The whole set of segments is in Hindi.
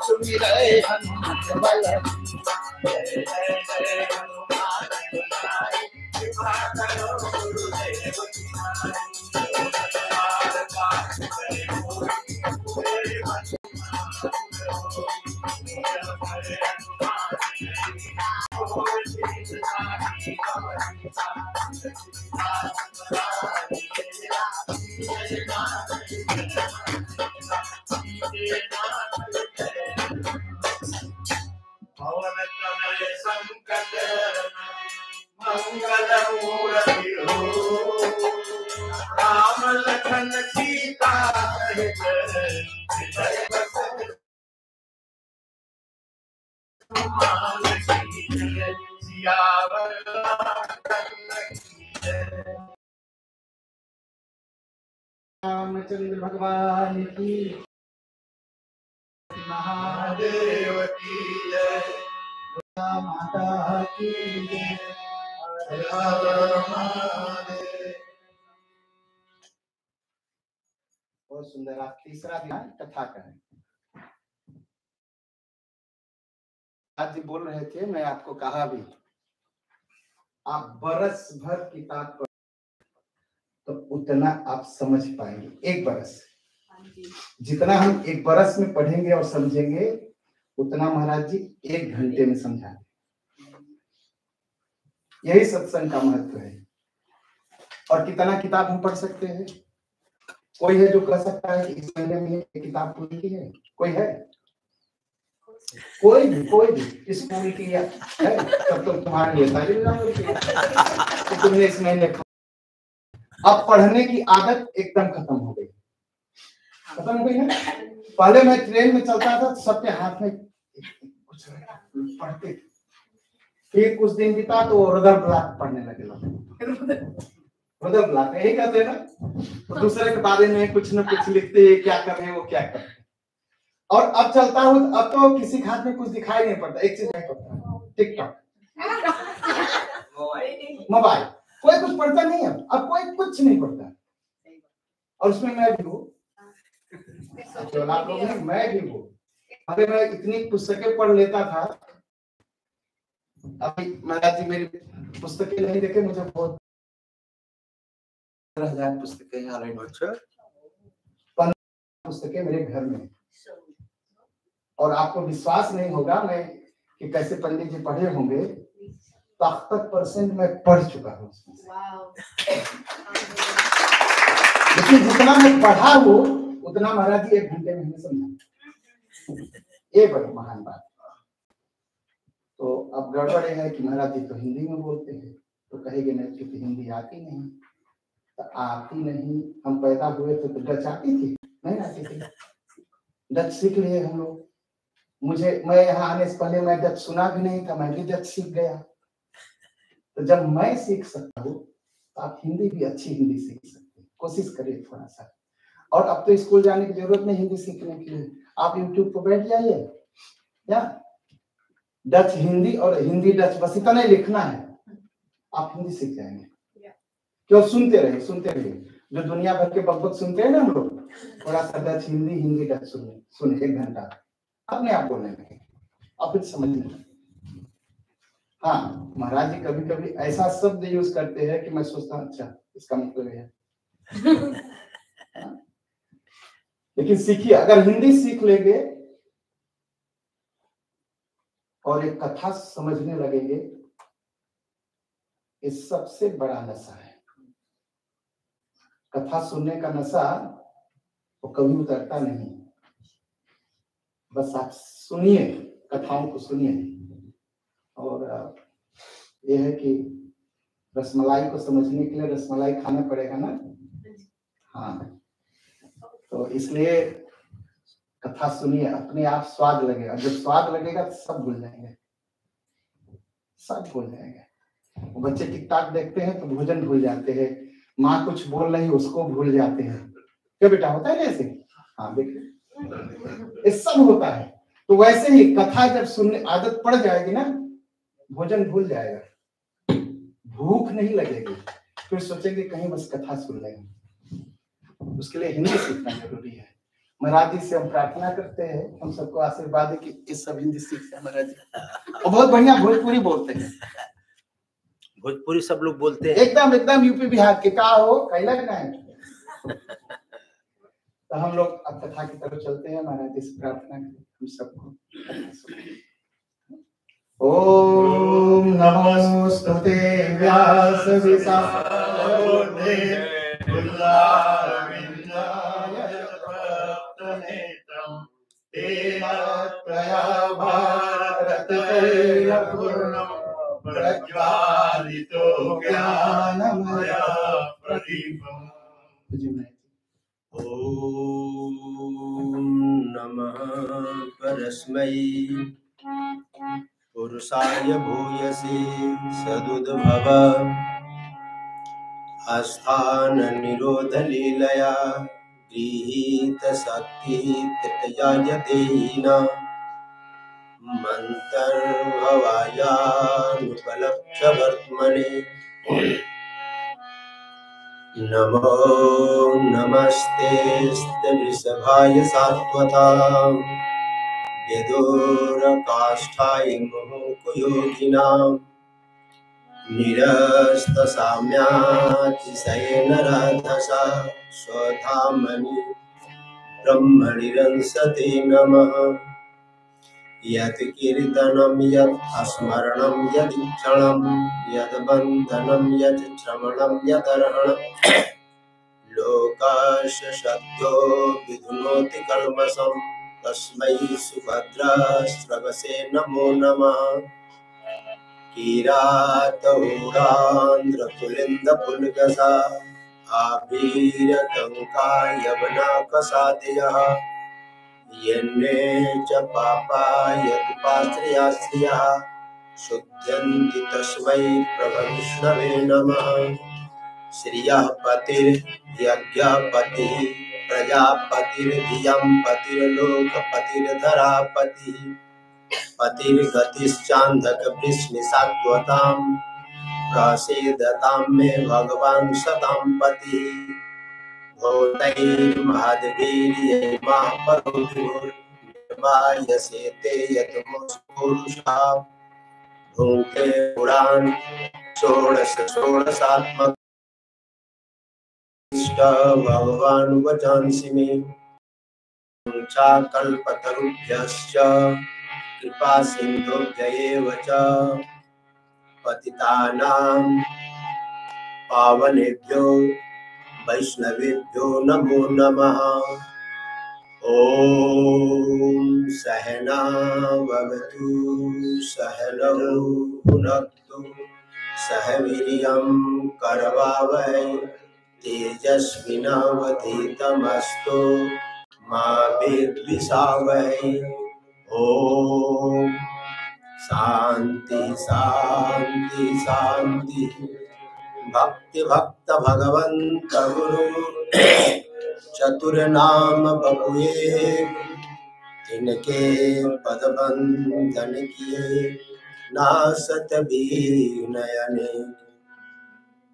सुमिरै हनुमत बल। जय जय जय हनुमान गोसाई कृपा करो गुरुदेव तुम्हारी। पवन तनय संकट मंगल मूर्ति हो। राम लखन सीता सहित हृदय बसहि हनुमान की जय। सियावर रामचंद्र की जय। रामचंद्र भगवान की महादेव की जय। माता की जय। हर हर महादेव। बहुत सुंदर। आप तीसरा ध्यान कथा करें। आज जी बोल रहे थे, मैं आपको कहा भी, आप बरस भर किताब पढ़ तो उतना आप समझ पाएंगे। एक बरस, जितना हम एक बरस में पढ़ेंगे और समझेंगे उतना महाराज जी 1 घंटे में समझा। यही सत्संग का महत्व है। और कितना किताब हम पढ़ सकते हैं? कोई है जो कह सकता है कि इस महीने में एक किताब पूरी की है? कोई है? कोई भी स्कूल की है तब तो तुम्हारे लिए तो तुमने इस महीने। अब पढ़ने की आदत एकदम खत्म हो गई। खत्म हो गई है। पहले मैं ट्रेन में चलता था, सबके हाथ में कुछ पढ़ते थे। फिर कुछ दिन बीता तो रुदल ब्लॉक पढ़ने लगे लोग। रुदल ब्लॉक यही कहते हैं ना, तो दूसरे के बारे में कुछ न कुछ लिखते, क्या कर रहे हैं वो क्या कर रहे हैं। और अब चलता हूँ, अब तो किसी के हाथ में कुछ दिखाई नहीं पड़ता। एक चीज नहीं पड़ता, टिकटॉक, मोबाइल। कोई कुछ पढ़ता नहीं है अब कोई कुछ नहीं पढ़ता। और उसमें मैं भी हूँ, मैं भी हूँ। अरे मैं इतनी पुस्तकें पढ़ लेता था। अभी महाराज जी मेरी पुस्तकें नहीं देखे, मुझे बहुत 15,000 पुस्तकें यहाँ। 15 पुस्तकें मेरे घर में। और आपको विश्वास नहीं होगा मैं कि कैसे पंडित जी पढ़े होंगे। 73% मैं पढ़ चुका हूँ। लेकिन जितना मैं पढ़ा हूँ उतना महाराज जी 1 घंटे में हमें समझा। ये बड़ी महान बात। तो अब गड़बड़ है कि महाराज जी तो हिंदी में बोलते हैं, तो कहेंगे नहीं कि तो हिंदी आती नहीं। तो आती नहीं, हम पैदा हुए थे तो डच आती थी? नहीं आती थी। डच सीख लिए हम लोग। मैं यहाँ आने से पहले मैं डच सुना भी नहीं था, मैं भी डच सीख गया। तो जब मैं सीख सकता हूँ तो आप हिंदी भी अच्छी हिंदी सीख सकते हैं। कोशिश करिए थोड़ा सा। और अब तो स्कूल जाने की जरूरत नहीं हिंदी सीखने के लिए। आप यूट्यूब पर बैठ जाइए, या डच हिंदी और हिंदी डच, बस इतना ही लिखना है, आप हिंदी सीख जाएंगे। क्यों? सुनते रहिए। जो दुनिया भर के बकबक सुनते हैं ना हम लोग, थोड़ा सा डच हिंदी, हिंदी डच सुने 1 घंटा, अपने आप बोलने लगे और फिर समझने। हाँ, महाराज जी कभी कभी ऐसा शब्द यूज करते हैं कि मैं सोचता हूँ अच्छा इसका मतलब है। लेकिन सीखिए, अगर हिंदी सीख लेंगे और एक कथा समझने लगेंगे, ये सबसे बड़ा नशा है। कथा सुनने का नशा वो कभी उतरता नहीं। बस आप सुनिए, कथाओं को सुनिए। और यह है कि रसमलाई को समझने के लिए रसमलाई खाना पड़ेगा ना। हाँ, तो इसलिए कथा सुनिए, अपने आप स्वाद लगेगा। जब स्वाद लगेगा तो सब भूल जाएंगे, सब भूल जाएंगे। बच्चे टिकटॉक देखते हैं तो भोजन भूल जाते हैं, माँ कुछ बोल रही उसको भूल जाते हैं। क्या बेटा होता है ऐसे? हाँ देखिए, ये सब होता है। तो वैसे ही कथा जब सुनने आदत पड़ जाएगी ना, भोजन भूल जाएगा, भूख नहीं लगेगी, फिर सोचेंगे कहीं बस कथा सुन लेंगे। उसके लिए हिंदी सीखना जरूरी है। महाराज जी से हम प्रार्थना करते हैं, हम सबको आशीर्वाद है कि इस सब हिंदी सीख जाए महाराज जी। और बहुत बढ़िया भोजपुरी बोलते हैं, भोजपुरी सब लोग बोलते हैं एकदम एकदम यूपी बिहार के का हो कैला नहीं। तो हम लोग अब कथा की तरफ चलते हैं, महाराज जी से प्रार्थना करें हम सबको। ओम नमोस्तुते व्यास विशालबुद्धे तेन त्वया भारततैलपूर्णं प्रज्वालितो ज्ञानमय प्रदीपम्। ओम नमः परस्मै पुरुषाय भूयसे सदुद्भव आस्थान निरोध लीलया गृहीत शक्ति तृतयायतेन मन्तर्भवायानुपलक्ष्य वर्त्मने नमो नमस्ते वृषभाय सात्वता विदुरकाष्ठाय मुहुर्योगिनां निरस्तसाम्यातिशयेन राधसा स्वधामनि ब्रह्मणिरंसते नमः। यत् कीर्तनं यत् स्मरणं यदीक्षणं यद् बन्धनं यत् श्रवणं यदर्हणं लोकस्य सद्यो विधुनोति कल्मषं तस्मै सुभद्राश्रवसे नमो नमः। किरातौरान्ध्रपुलिन्दपुल्गसा आभीरकङ्कायवनाकसादयः यन्ने च पापा यदुपाश्रयाश्रियः शुध्यन्ति तस्मै प्रभविष्णवे नमः। श्रियः पतिर्यज्ञपतिः प्रजापतिर्धियं पतिर्लोकपतिर्धरापतिः पतिर्गतिश्चान्धकवृष्णिसात्वतां प्रसीदतां मे भगवान् सतां पतिः। भूतैर्महद्वीर्यैर्मापरोधिर्निर्वायसे ते यतमोऽस्पुरुषा भुङ्क्ते पुरान् षोडशात्मक भगवान् वचांसि मे कल्पतरुभ्यश्च कृपा सिन्धुभ्यैव च पतितानां पावनेभ्यो वैष्णवेभ्यो नमो नमः। ओम सहना भवतु सहनौ भुनक्तु सह वीर्यं करवावहै तेजस्विनावधीतमस्तु मा विद्विषावहै। ओम शांति शांति शांति। भक्ति भक्त भगवंत गुरु चतुर्नाम बपुए तिनके पद बंधन किए नासत भी नयने।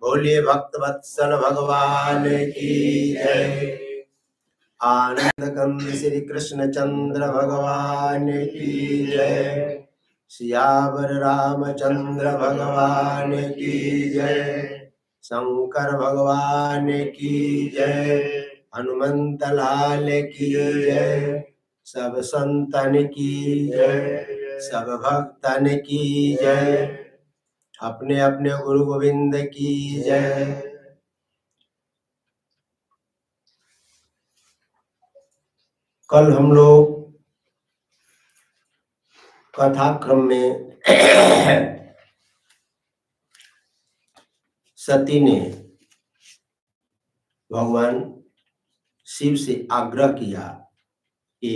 बोले भक्त वत्सल भगवान की जय। आनंद कंद श्री कृष्ण चंद्र भगवान की जय। सियावर रामचंद्र भगवान की जय। शंकर भगवान की जय। हनुमंत लाल की जय। सब संतन की जय। सब भक्तन की जय। अपने अपने गुरु गोविंद की जय। कल हम लोग कथाक्रम में सती ने भगवान शिव से आग्रह किया कि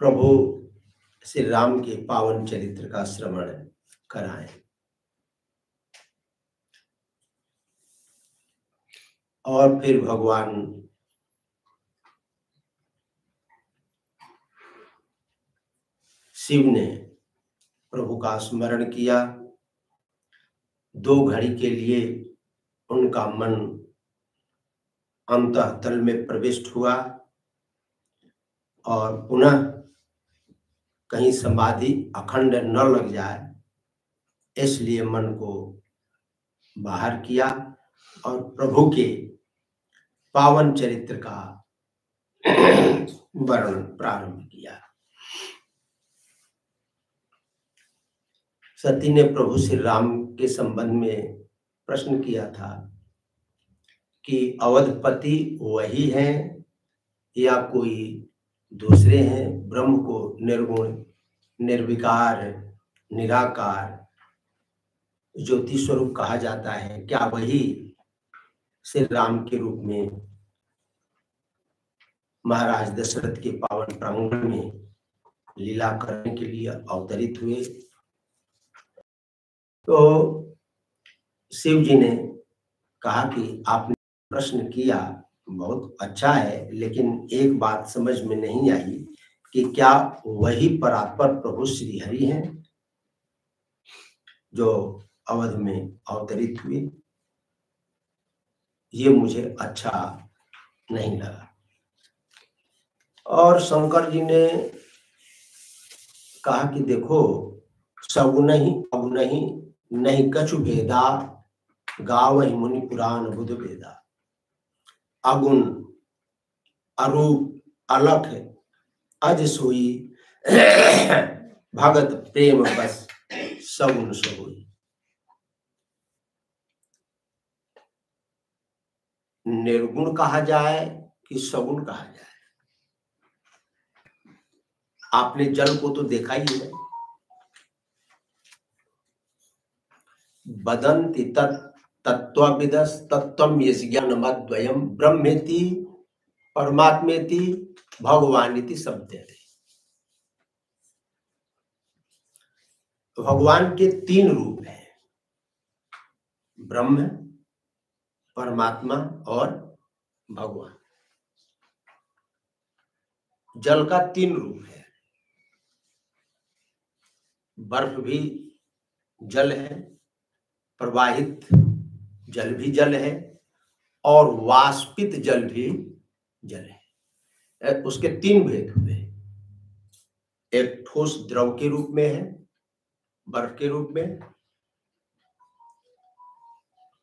प्रभु श्री राम के पावन चरित्र का श्रवण कराएं। और फिर भगवान शिव ने प्रभु का स्मरण किया। 2 घड़ी के लिए उनका मन अंतःतल में प्रविष्ट हुआ और पुनः कहीं समाधि अखंड न लग जाए, इसलिए मन को बाहर किया और प्रभु के पावन चरित्र का वर्णन प्रारंभ किया। सती ने प्रभु श्री राम के संबंध में प्रश्न किया था कि अवधपति वही हैं या कोई दूसरे हैं? ब्रह्म को निर्गुण, निर्विकार, निराकार, ज्योति स्वरूप कहा जाता है, क्या वही श्री राम के रूप में महाराज दशरथ के पावन प्रांगण में लीला करने के लिए अवतरित हुए? तो शिव जी ने कहा कि आपने प्रश्न किया बहुत अच्छा है, लेकिन एक बात समझ में नहीं आई कि क्या वही परात्पर प्रभु श्री हरि हैं जो अवध में अवतरित हुए? ये मुझे अच्छा नहीं लगा। और शंकर जी ने कहा कि देखो, सगुन ही अगुन ही नहीं कछु भेदा, गावहि मुनि पुराण बुध भेदा। अगुण, अरूप, अलख, अज सोई, भगत प्रेम बस सगुन सोई। निर्गुण कहा जाए कि सगुण कहा जाए? आपने जल को तो देखा ही है। बदन्ति तत्त्वविदस् तत्त्वं यज्ञानमद्वयम् ब्रह्मेति परमात्मेति भगवानिति शब्देन। तो भगवान के तीन रूप हैं, ब्रह्म, परमात्मा और भगवान। जल का तीन रूप है, बर्फ भी जल है, प्रवाहित जल भी जल है और वाष्पित जल भी जल है। उसके तीन भेद हुए, एक ठोस द्रव के रूप में है, बर्फ के रूप में,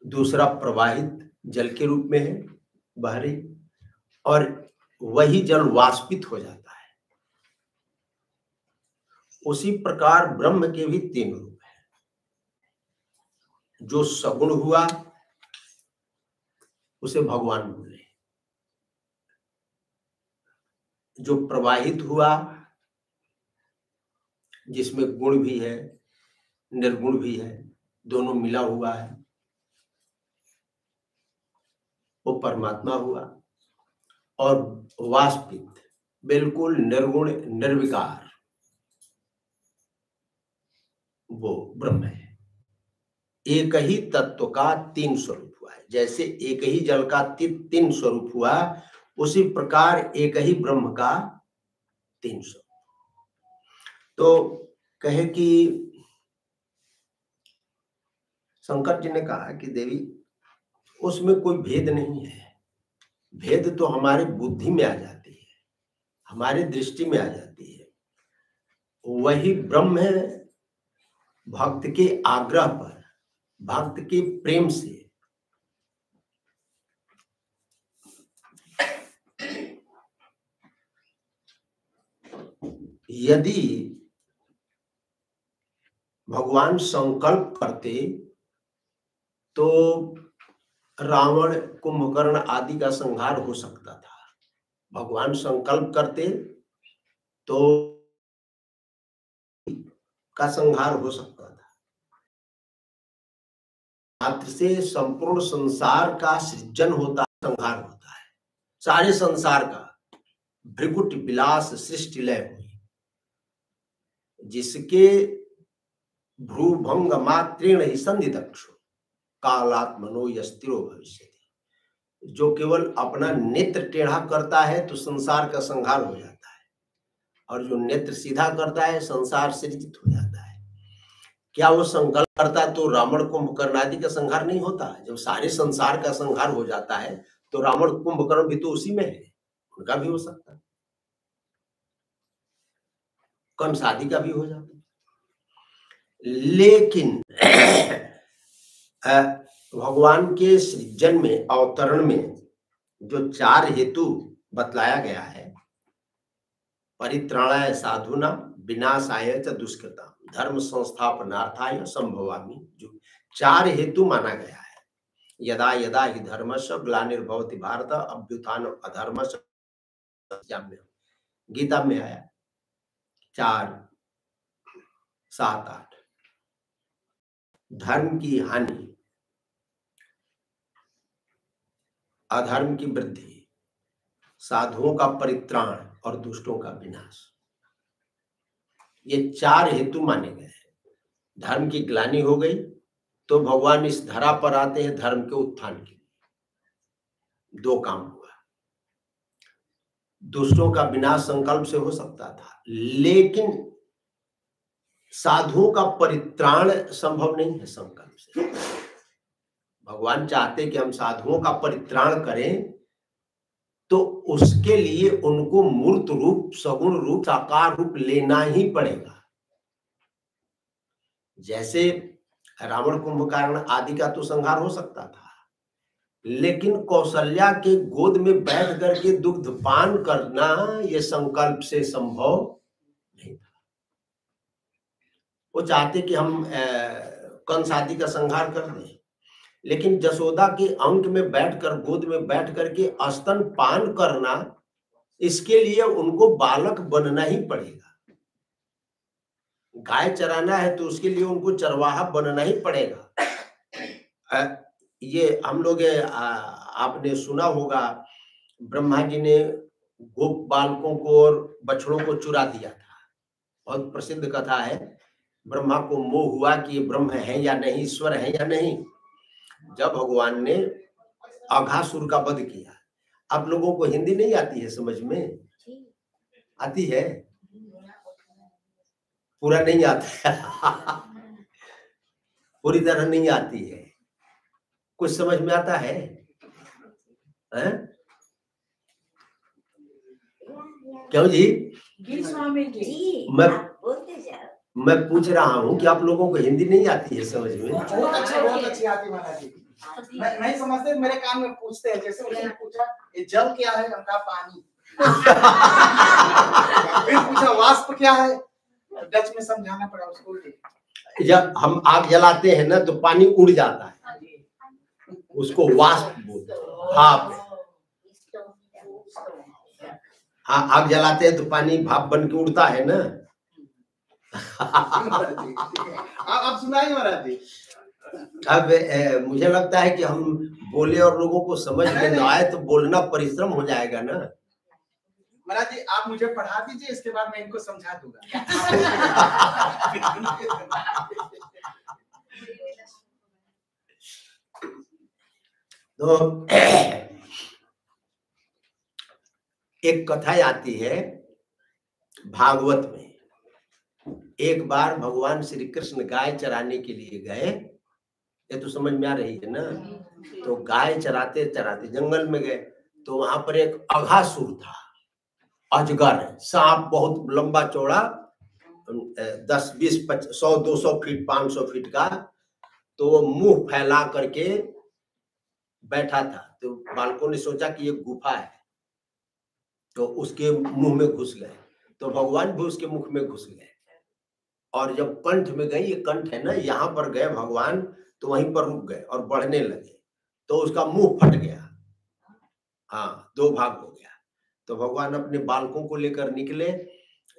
दूसरा प्रवाहित जल के रूप में है, बाहरी, और वही जल वाष्पित हो जाता है। उसी प्रकार ब्रह्म के भी तीन रूप हैं। जो सगुण हुआ उसे भगवान बोले, जो प्रवाहित हुआ जिसमें गुण भी है निर्गुण भी है, दोनों मिला हुआ है, वो परमात्मा हुआ। और वाष्पित बिल्कुल निर्गुण निर्विकार, वो ब्रह्म है। एक ही तत्व का तीन स्वरूप हुआ है। जैसे एक ही जल का तीन स्वरूप हुआ, उसी प्रकार एक ही ब्रह्म का तीन स्वरूप। तो कहे कि शंकर जी ने कहा कि देवी, उसमें कोई भेद नहीं है। भेद तो हमारे बुद्धि में आ जाती है, हमारी दृष्टि में आ जाती है। वही ब्रह्म है, भक्त के आग्रह पर, भक्त के प्रेम से यदि भगवान संकल्प करते तो रावण, कुंभकर्ण आदि का संहार हो सकता था। भगवान संकल्प करते तो का संहार हो सकता था। मात्र से संपूर्ण संसार का सृजन होता, संहार होता है। सारे संसार का भृगुट विलास सृष्टि लय हुई, जिसके भ्रूभंग मात्रेण ही संधि दक्षो कालात्मनो यस्तिरो भविष्यति। जो केवल अपना नेत्र टेढ़ा करता है तो संसार का संहार हो जाता है, और जो नेत्र सीधा करता है संसार सृजित हो जाता है। क्या वो संकल्प करता तो रावण कुंभकर्ण आदि का संहार नहीं होता? जब सारे संसार का संहार हो जाता है तो रावण कुंभकर्ण भी तो उसी में है, उनका भी हो सकता है, कंस आदि का भी हो जाता। लेकिन भगवान के सृजन में, अवतरण में जो 4 हेतु बतलाया गया है, परित्राणाय साधुनां विनाशाय च दुष्कृतां धर्म संस्थापनार्थाय संभवामि, जो 4 हेतु माना गया है। यदा यदा हि धर्मस्य ग्लानिर्भवति भारत अभ्युत्थान अधर्मस्य, गीता में आया 4, 7, 8। धर्म की हानि, अधर्म की वृद्धि, साधुओं का परित्राण और दुष्टों का विनाश, ये 4 हेतु माने गए हैं। धर्म की ग्लानि हो गई तो भगवान इस धरा पर आते हैं धर्म के उत्थान के लिए, 2 काम हुआ। दुष्टों का विनाश संकल्प से हो सकता था, लेकिन साधुओं का परित्राण संभव नहीं है संकल्प से। भगवान चाहते कि हम साधुओं का परित्राण करें, तो उसके लिए उनको मूर्त रूप, सगुण रूप, साकार रूप लेना ही पड़ेगा। जैसे रावण कुंभकर्ण आदि का तो संहार हो सकता था, लेकिन कौशल्या के गोद में बैठ करके दुग्ध पान करना यह संकल्प से संभव नहीं था। वो चाहते कि हम कंस आदि का संहार कर दें, लेकिन जसोदा के अंक में बैठकर, गोद में बैठ करके स्तन पान करना, इसके लिए उनको बालक बनना ही पड़ेगा। गाय चराना है तो उसके लिए उनको चरवाहा बनना ही पड़ेगा। ये हम लोग, आपने सुना होगा, ब्रह्मा जी ने गोप बालकों को और बछड़ों को चुरा दिया था। बहुत प्रसिद्ध कथा है। ब्रह्मा को मोह हुआ कि ये ब्रह्म है या नहीं, ईश्वर है या नहीं। जब भगवान ने अघासुर का वध किया, आप लोगों को हिंदी नहीं आती है समझ में? आती है? पूरा नहीं आता है। पूरी तरह नहीं आती है, कुछ समझ में आता है? क्यों जी? मैं पूछ रहा हूँ कि आप लोगों को हिंदी नहीं आती है समझ में? बहुत अच्छी आती महाराज जी। मैं नहीं समझते, मेरे कान में पूछते हैं। जैसे उन्होंने पूछा ये जल क्या है, हम कहा पानी। फिर पूछा वाष्प क्या है, डच में समझाना पड़ा उसको। जब हम आग जलाते हैं ना तो पानी उड़ जाता है, उसको वाष्प बोलते हैं, भाप। हाँ, आग जलाते हैं तो पानी भाप बन के उड़ता है ना। आप सुनाइए महाराज जी। अब मुझे लगता है कि हम बोले और लोगों को समझ में न आए तो बोलना परिश्रम हो जाएगा ना। महाराज जी आप मुझे पढ़ा दीजिए, इसके बाद मैं इनको समझा दूंगा। तो एक कथा आती है भागवत में। एक बार भगवान श्री कृष्ण गाय चराने के लिए गए, ये तो समझ में आ रही है ना। तो गाय चराते चराते जंगल में गए, तो वहां पर एक अघासुर था, अजगर, सांप, बहुत लंबा चौड़ा, 10, 20, 100, 200 फीट, 500 फीट का। तो वो मुंह फैला करके बैठा था। तो बालकों ने सोचा कि ये गुफा है, तो उसके मुंह में घुस गए। तो भगवान भी उसके मुख में घुस गए, और जब कंठ में गई, ये कंठ है ना, यहाँ पर गए भगवान, तो वहीं पर रुक गए और बढ़ने लगे, तो उसका मुंह फट गया। हाँ, 2 भाग हो गया। तो भगवान अपने बालकों को लेकर निकले,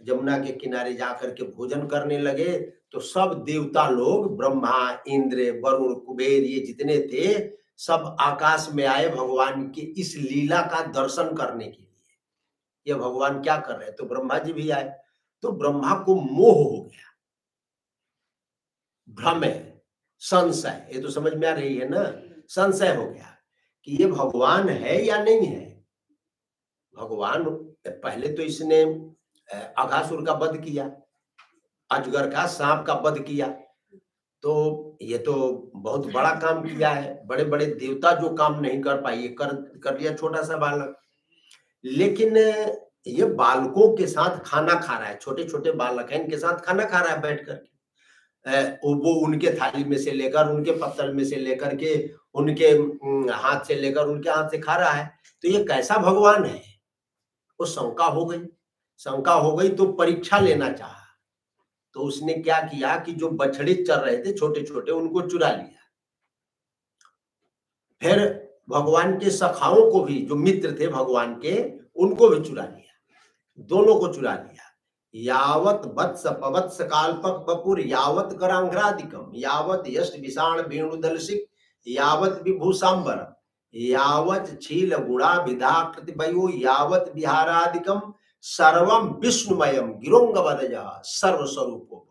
जमुना के किनारे जाकर के भोजन करने लगे। तो सब देवता लोग, ब्रह्मा, इंद्र, वरुण, कुबेर, ये जितने थे, सब आकाश में आए भगवान की इस लीला का दर्शन करने के लिए। ये भगवान क्या कर रहे हैं? तो ब्रह्मा जी भी आए। तो ब्रह्मा को मोह हो गया, भ्रम है, संशय, ये तो समझ में आ रही है ना। संशय हो गया कि ये भगवान है या नहीं है। भगवान, पहले तो इसने अघासुर का वध किया, अजगर का, सांप का वध किया, तो ये तो बहुत बड़ा काम किया है, बड़े बड़े देवता जो काम नहीं कर पाए ये कर लिया छोटा सा बालक। लेकिन ये बालकों के साथ खाना खा रहा है, छोटे छोटे बालक हैं, इनके साथ खाना खा रहा है बैठ कर। वो उनके थाली में से लेकर, उनके पत्तल में से लेकर के, उनके हाथ से लेकर उनके हाथ से खा रहा है। तो ये कैसा भगवान है? वो शंका हो गई तो परीक्षा लेना चाहा। तो उसने क्या किया कि जो बछड़े चर रहे थे छोटे छोटे उनको चुरा लिया। फिर भगवान के सखाओं को भी, जो मित्र थे भगवान के, उनको भी चुरा लिया, दोनों को चुरा लिया। यावत वत्स पवत्स काल्पक बपुर यावत करांघ्रादिकम यावत यष्ट विषाण वेणुदलसिक यावत विभूषांबर यावत छील गुणा विधाकृति वयो यावत विहारादिकम सर्वम विष्णुमयम गिरोंग वदजा सर्वस्वरूपो।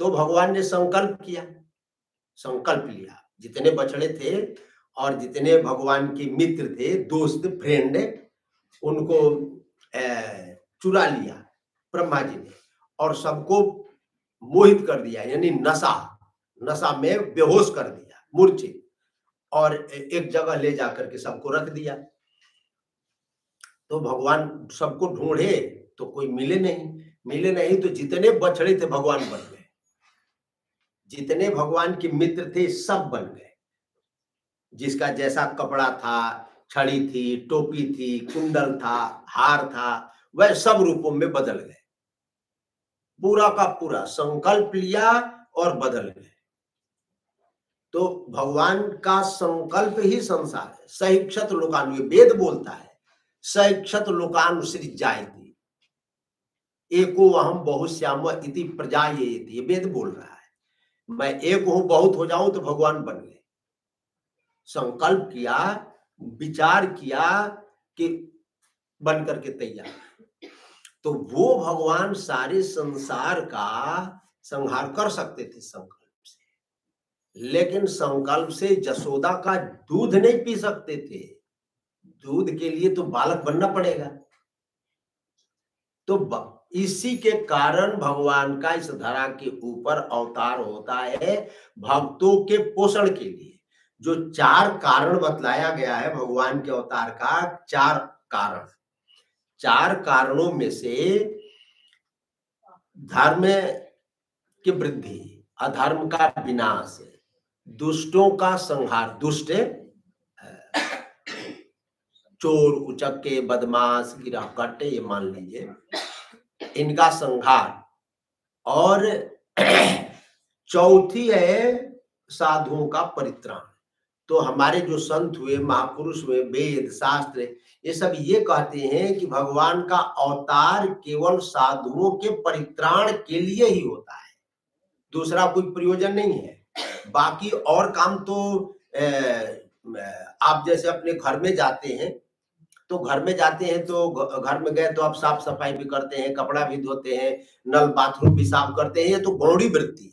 तो भगवान ने संकल्प लिया, जितने बछड़े थे और जितने भगवान के मित्र थे, दोस्त, फ्रेंड, उनको चुरा लिया ब्रह्मा जी ने और सबको मोहित कर दिया, यानी नशा में बेहोश कर दिया, मूर्छित, और एक जगह ले जाकर के सबको रख दिया। तो भगवान सबको ढूंढे तो कोई मिले नहीं तो जितने बछड़े थे भगवान बन गए, जितने भगवान के मित्र थे सब बन गए। जिसका जैसा कपड़ा था, छड़ी थी, टोपी थी, कुंडल था, हार था, वह सब रूपों में बदल गए। पूरा का पूरा संकल्प लिया और बदल गए। तो भगवान का संकल्प ही संसार है। सहिक्षत लोकानु, वेद बोलता है, सहिक्षत लोकानुसृत जायते एको अहम बहुश्याम इति प्रजायेति, ये वेद बोल रहा है। मैं एक हूं, बहुत हो जाऊं तो भगवान बन गए। संकल्प किया, विचार किया कि बन करके तैयार। तो वो भगवान सारे संसार का संहार कर सकते थे संकल्प से, लेकिन संकल्प से जसोदा का दूध नहीं पी सकते थे। दूध के लिए तो बालक बनना पड़ेगा। तो इसी के कारण भगवान का इस धरा के ऊपर अवतार होता है भक्तों के पोषण के लिए। जो 4 कारण बतलाया गया है भगवान के अवतार का, 4 कारणों में से धर्म की वृद्धि, अधर्म का विनाश, दुष्टों का संहार, दुष्ट चोर, उचक्के, बदमाश, गिरहकट्टे, ये मान लीजिए, इनका संहार, और चौथी है साधुओं का परित्राण। तो हमारे जो संत हुए, महापुरुष हुए, वेद शास्त्र, ये सब ये कहते हैं कि भगवान का अवतार केवल साधुओं के परित्राण के लिए ही होता है, दूसरा कोई प्रयोजन नहीं है। बाकी और काम तो आप जैसे अपने घर में जाते हैं तो घर में गए तो आप साफ सफाई भी करते हैं, कपड़ा भी धोते हैं, नल बाथरूम भी साफ करते हैं, ये तो गौड़ी वृत्ति है।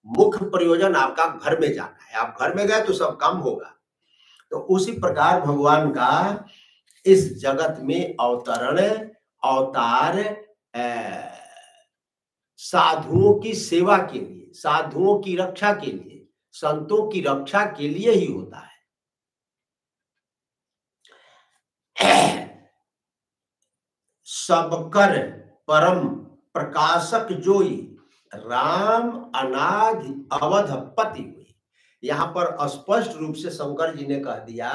मुख्य प्रयोजन आपका घर में जाना है, आप घर में गए तो सब काम होगा। तो उसी प्रकार भगवान का इस जगत में अवतार साधुओं की सेवा के लिए, साधुओं की रक्षा के लिए, संतों की रक्षा के लिए ही होता है। सबकर परम प्रकाशक जोई राम अनादि अवध पति हुई। यहाँ पर स्पष्ट रूप से शंकर जी ने कह दिया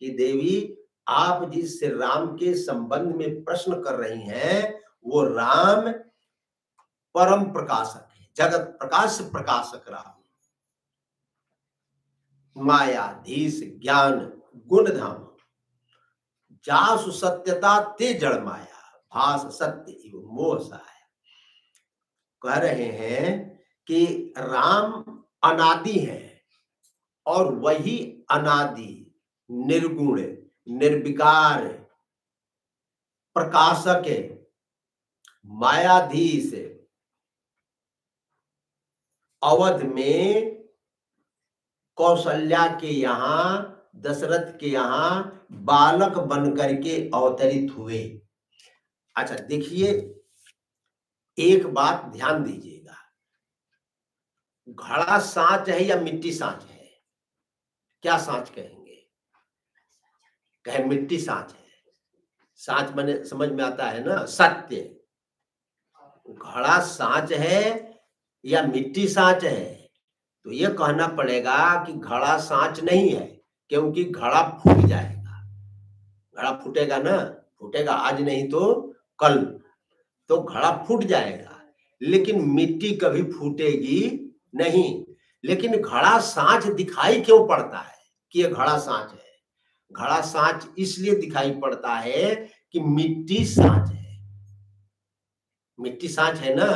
कि देवी, आप जिस श्री राम के संबंध में प्रश्न कर रही हैं वो राम परम प्रकाशक है, जगत प्रकाश प्रकाशक राम, मायाधीश ज्ञान गुणधाम, जासु सत्यता ते जड़ माया भास सत्य इव मोह सहाय। कह रहे हैं कि राम अनादि है और वही अनादि निर्गुण निर्विकार प्रकाशक है, मायाधीश, अवध में कौशल्या के यहाँ, दशरथ के यहाँ बालक बन करके अवतरित हुए। अच्छा देखिए, एक बात ध्यान दीजिएगा, घड़ा सांच है या मिट्टी सांच है? क्या सांच कहेंगे? कहे मिट्टी सांच है। सांच माने समझ में आता है ना, सत्य। घड़ा सांच है या मिट्टी सांच है? तो ये कहना पड़ेगा कि घड़ा सांच नहीं है, क्योंकि घड़ा फूट जाएगा। घड़ा फूटेगा ना, फूटेगा आज नहीं तो कल, तो घड़ा फूट जाएगा। लेकिन मिट्टी कभी फूटेगी नहीं। लेकिन घड़ा सांच दिखाई क्यों पड़ता है कि ये घड़ा सांच है? घड़ा सांच इसलिए दिखाई पड़ता है कि मिट्टी सांच है। मिट्टी सांच है ना,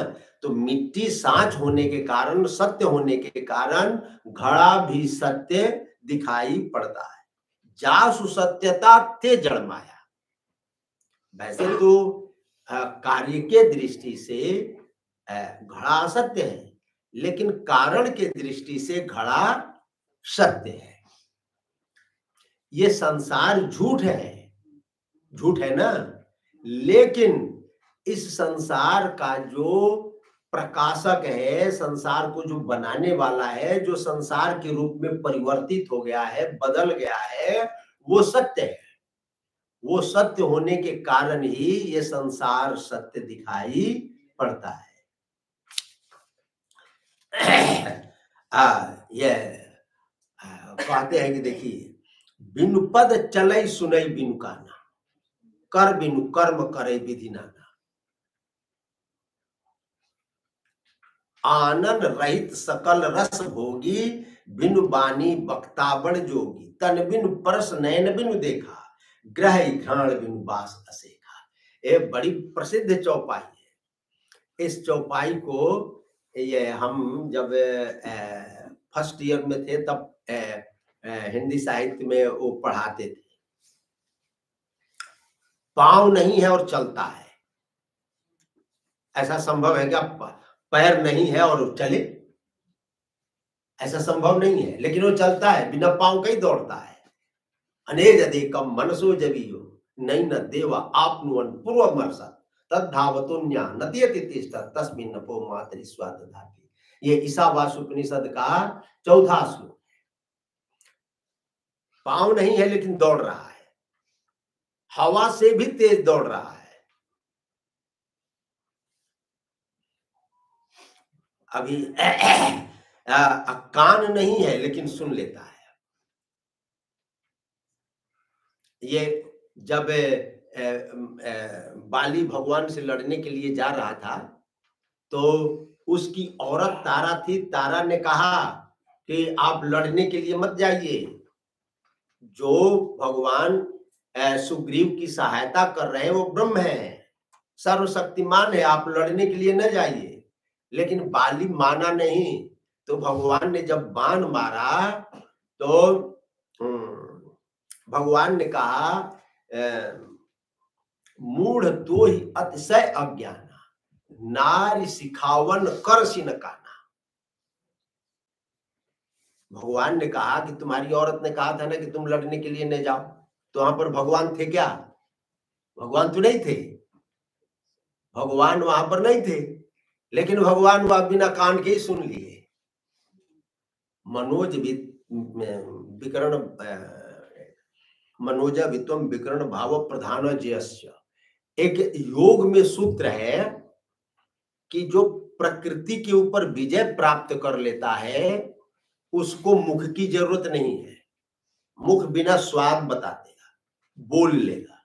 तो मिट्टी सांच होने के कारण, सत्य होने के कारण घड़ा भी सत्य दिखाई पड़ता है। जासु सत्यता ते जड़ माया। वैसे तो कार्य के दृष्टि से घड़ा असत्य है, लेकिन कारण के दृष्टि से घड़ा सत्य है। ये संसार झूठ है, झूठ है ना, लेकिन इस संसार का जो प्रकाशक है, संसार को जो बनाने वाला है, जो संसार के रूप में परिवर्तित हो गया है, बदल गया है, वो सत्य है। वो सत्य होने के कारण ही ये संसार सत्य दिखाई पड़ता है। ये कहते हैं कि देखिए, बिनु पद चलई सुनई बिनु काना, कर बिनु कर्म करे विधि नाना। आनंद रहित सकल रस भोगी, बिनु बानी बक्ताबड़ जोगी। तन बिनु परस नयन बिनु देखा, ग्रह घ्राण बिनु बास असेखा। ये बड़ी प्रसिद्ध चौपाई है। इस चौपाई को ये हम जब फर्स्ट ईयर में थे तब हिंदी साहित्य में वो पढ़ाते थे। पांव नहीं है और चलता है, ऐसा संभव है क्या? पैर नहीं है और चले, ऐसा संभव नहीं है, लेकिन वो चलता है, बिना पांव का ही दौड़ता है। अनेज अधिकम मनसो जवियो, नहीं न देवा आपनुअन पूर्व मर्षा, तद्धावतुन्या नत्यति तिष्ठ तस्मिन् नपो मातरि स्वादधाति। ये ईशावास्य उपनिषद का 4वां श्लोक। पांव नहीं है लेकिन दौड़ रहा है, हवा से भी तेज दौड़ रहा है। अभी कान नहीं है लेकिन सुन लेता है। ये जब बाली भगवान से लड़ने के लिए जा रहा था तो उसकी औरत तारा थी। तारा ने कहा कि आप लड़ने के लिए मत जाइए, जो भगवान सुग्रीव की सहायता कर रहे हैं वो ब्रह्म है, सर्वशक्तिमान है, आप लड़ने के लिए न जाइए। लेकिन बाली माना नहीं, तो भगवान ने जब बाण मारा तो भगवान ने कहा मूढ़ तो ही अतिशय अज्ञाना, नारी सिखावन कर सिन काना। भगवान ने कहा कि तुम्हारी औरत ने कहा था ना कि तुम लड़ने के लिए न जाओ, तो वहां पर भगवान थे क्या? भगवान तो नहीं थे, भगवान वहां पर नहीं थे, लेकिन भगवान वह बिना कान के ही सुन लिए। मनोजा वित्वम विकरण भाव प्रधान जयस्य। एक योग में सूत्र है कि जो प्रकृति के ऊपर विजय प्राप्त कर लेता है उसको मुख की जरूरत नहीं है। मुख बिना स्वाद बता देगा, बोल लेगा।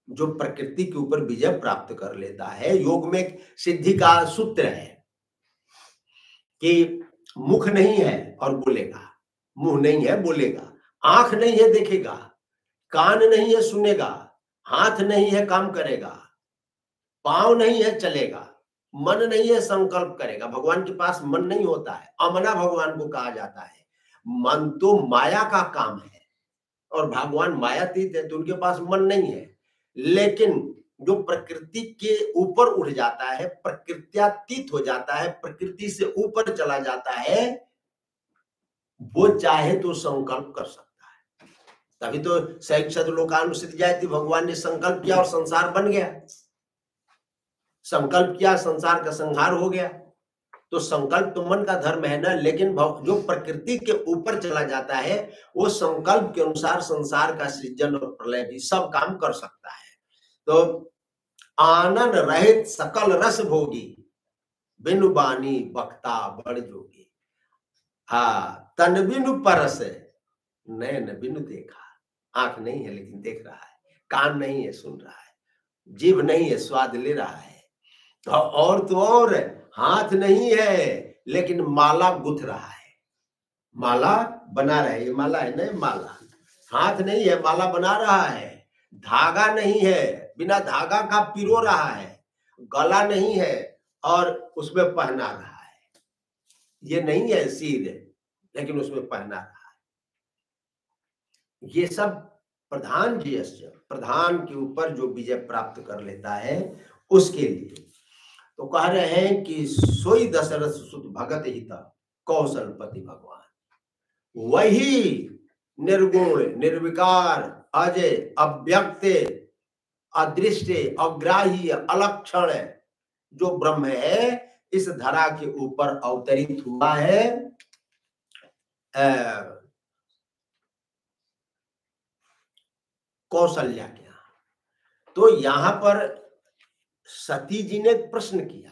जो प्रकृति के ऊपर विजय प्राप्त कर लेता है, योग में सिद्धि का सूत्र है कि मुख नहीं है और बोलेगा, मुंह नहीं है बोलेगा, आंख नहीं है देखेगा, कान नहीं है सुनेगा, हाथ नहीं है काम करेगा, पांव नहीं है चलेगा, मन नहीं है संकल्प करेगा। भगवान के पास मन नहीं होता है, अमना भगवान को कहा जाता है। मन तो माया का काम है और भगवान मायातीत है, तो उनके पास मन नहीं है। लेकिन जो प्रकृति के ऊपर उठ जाता है, प्रकृत्यातीत हो जाता है, प्रकृति से ऊपर चला जाता है, वो चाहे तो संकल्प कर सकता है। तभी तो सैक्षद लोकानुसित जायति, भगवान ने संकल्प किया और संसार बन गया। संकल्प किया, संसार का संहार हो गया। तो संकल्प तो मन का धर्म है ना, लेकिन जो प्रकृति के ऊपर चला जाता है वो संकल्प के अनुसार संसार का सृजन और प्रलय भी सब काम कर सकता है। तो आनंद रहित सकल रस भोगी, बिनु बानी बक्ता बड़ जोगी। हाँ, तन बिनु परस नैन बिनु देखा। आंख नहीं है लेकिन देख रहा है, कान नहीं है सुन रहा है, जीभ नहीं है स्वाद ले रहा है, और तो और हाथ नहीं है लेकिन माला गुथ रहा है, माला बना रहा है। ये माला है ना, माला। हाथ नहीं है, माला बना रहा है। धागा नहीं है, बिना धागा का पिरो रहा है। गला नहीं है और उसमें पहना रहा है। ये नहीं है सिर, लेकिन उसमें पहना रहा है। ये सब प्रधान जीएस, प्रधान के ऊपर जो विजय प्राप्त कर लेता है उसके लिए। तो कह रहे हैं कि सोई दशरथ सुत भगत हिता कौशलपति भगवान, वही निर्गुण निर्विकार अजय अव्यक्त अदृश्य अग्राह्य अलक्षण जो ब्रह्म है, इस धरा के ऊपर अवतरित हुआ है। कौशल्या के यहाँ। तो यहाँ पर सती जी ने प्रश्न किया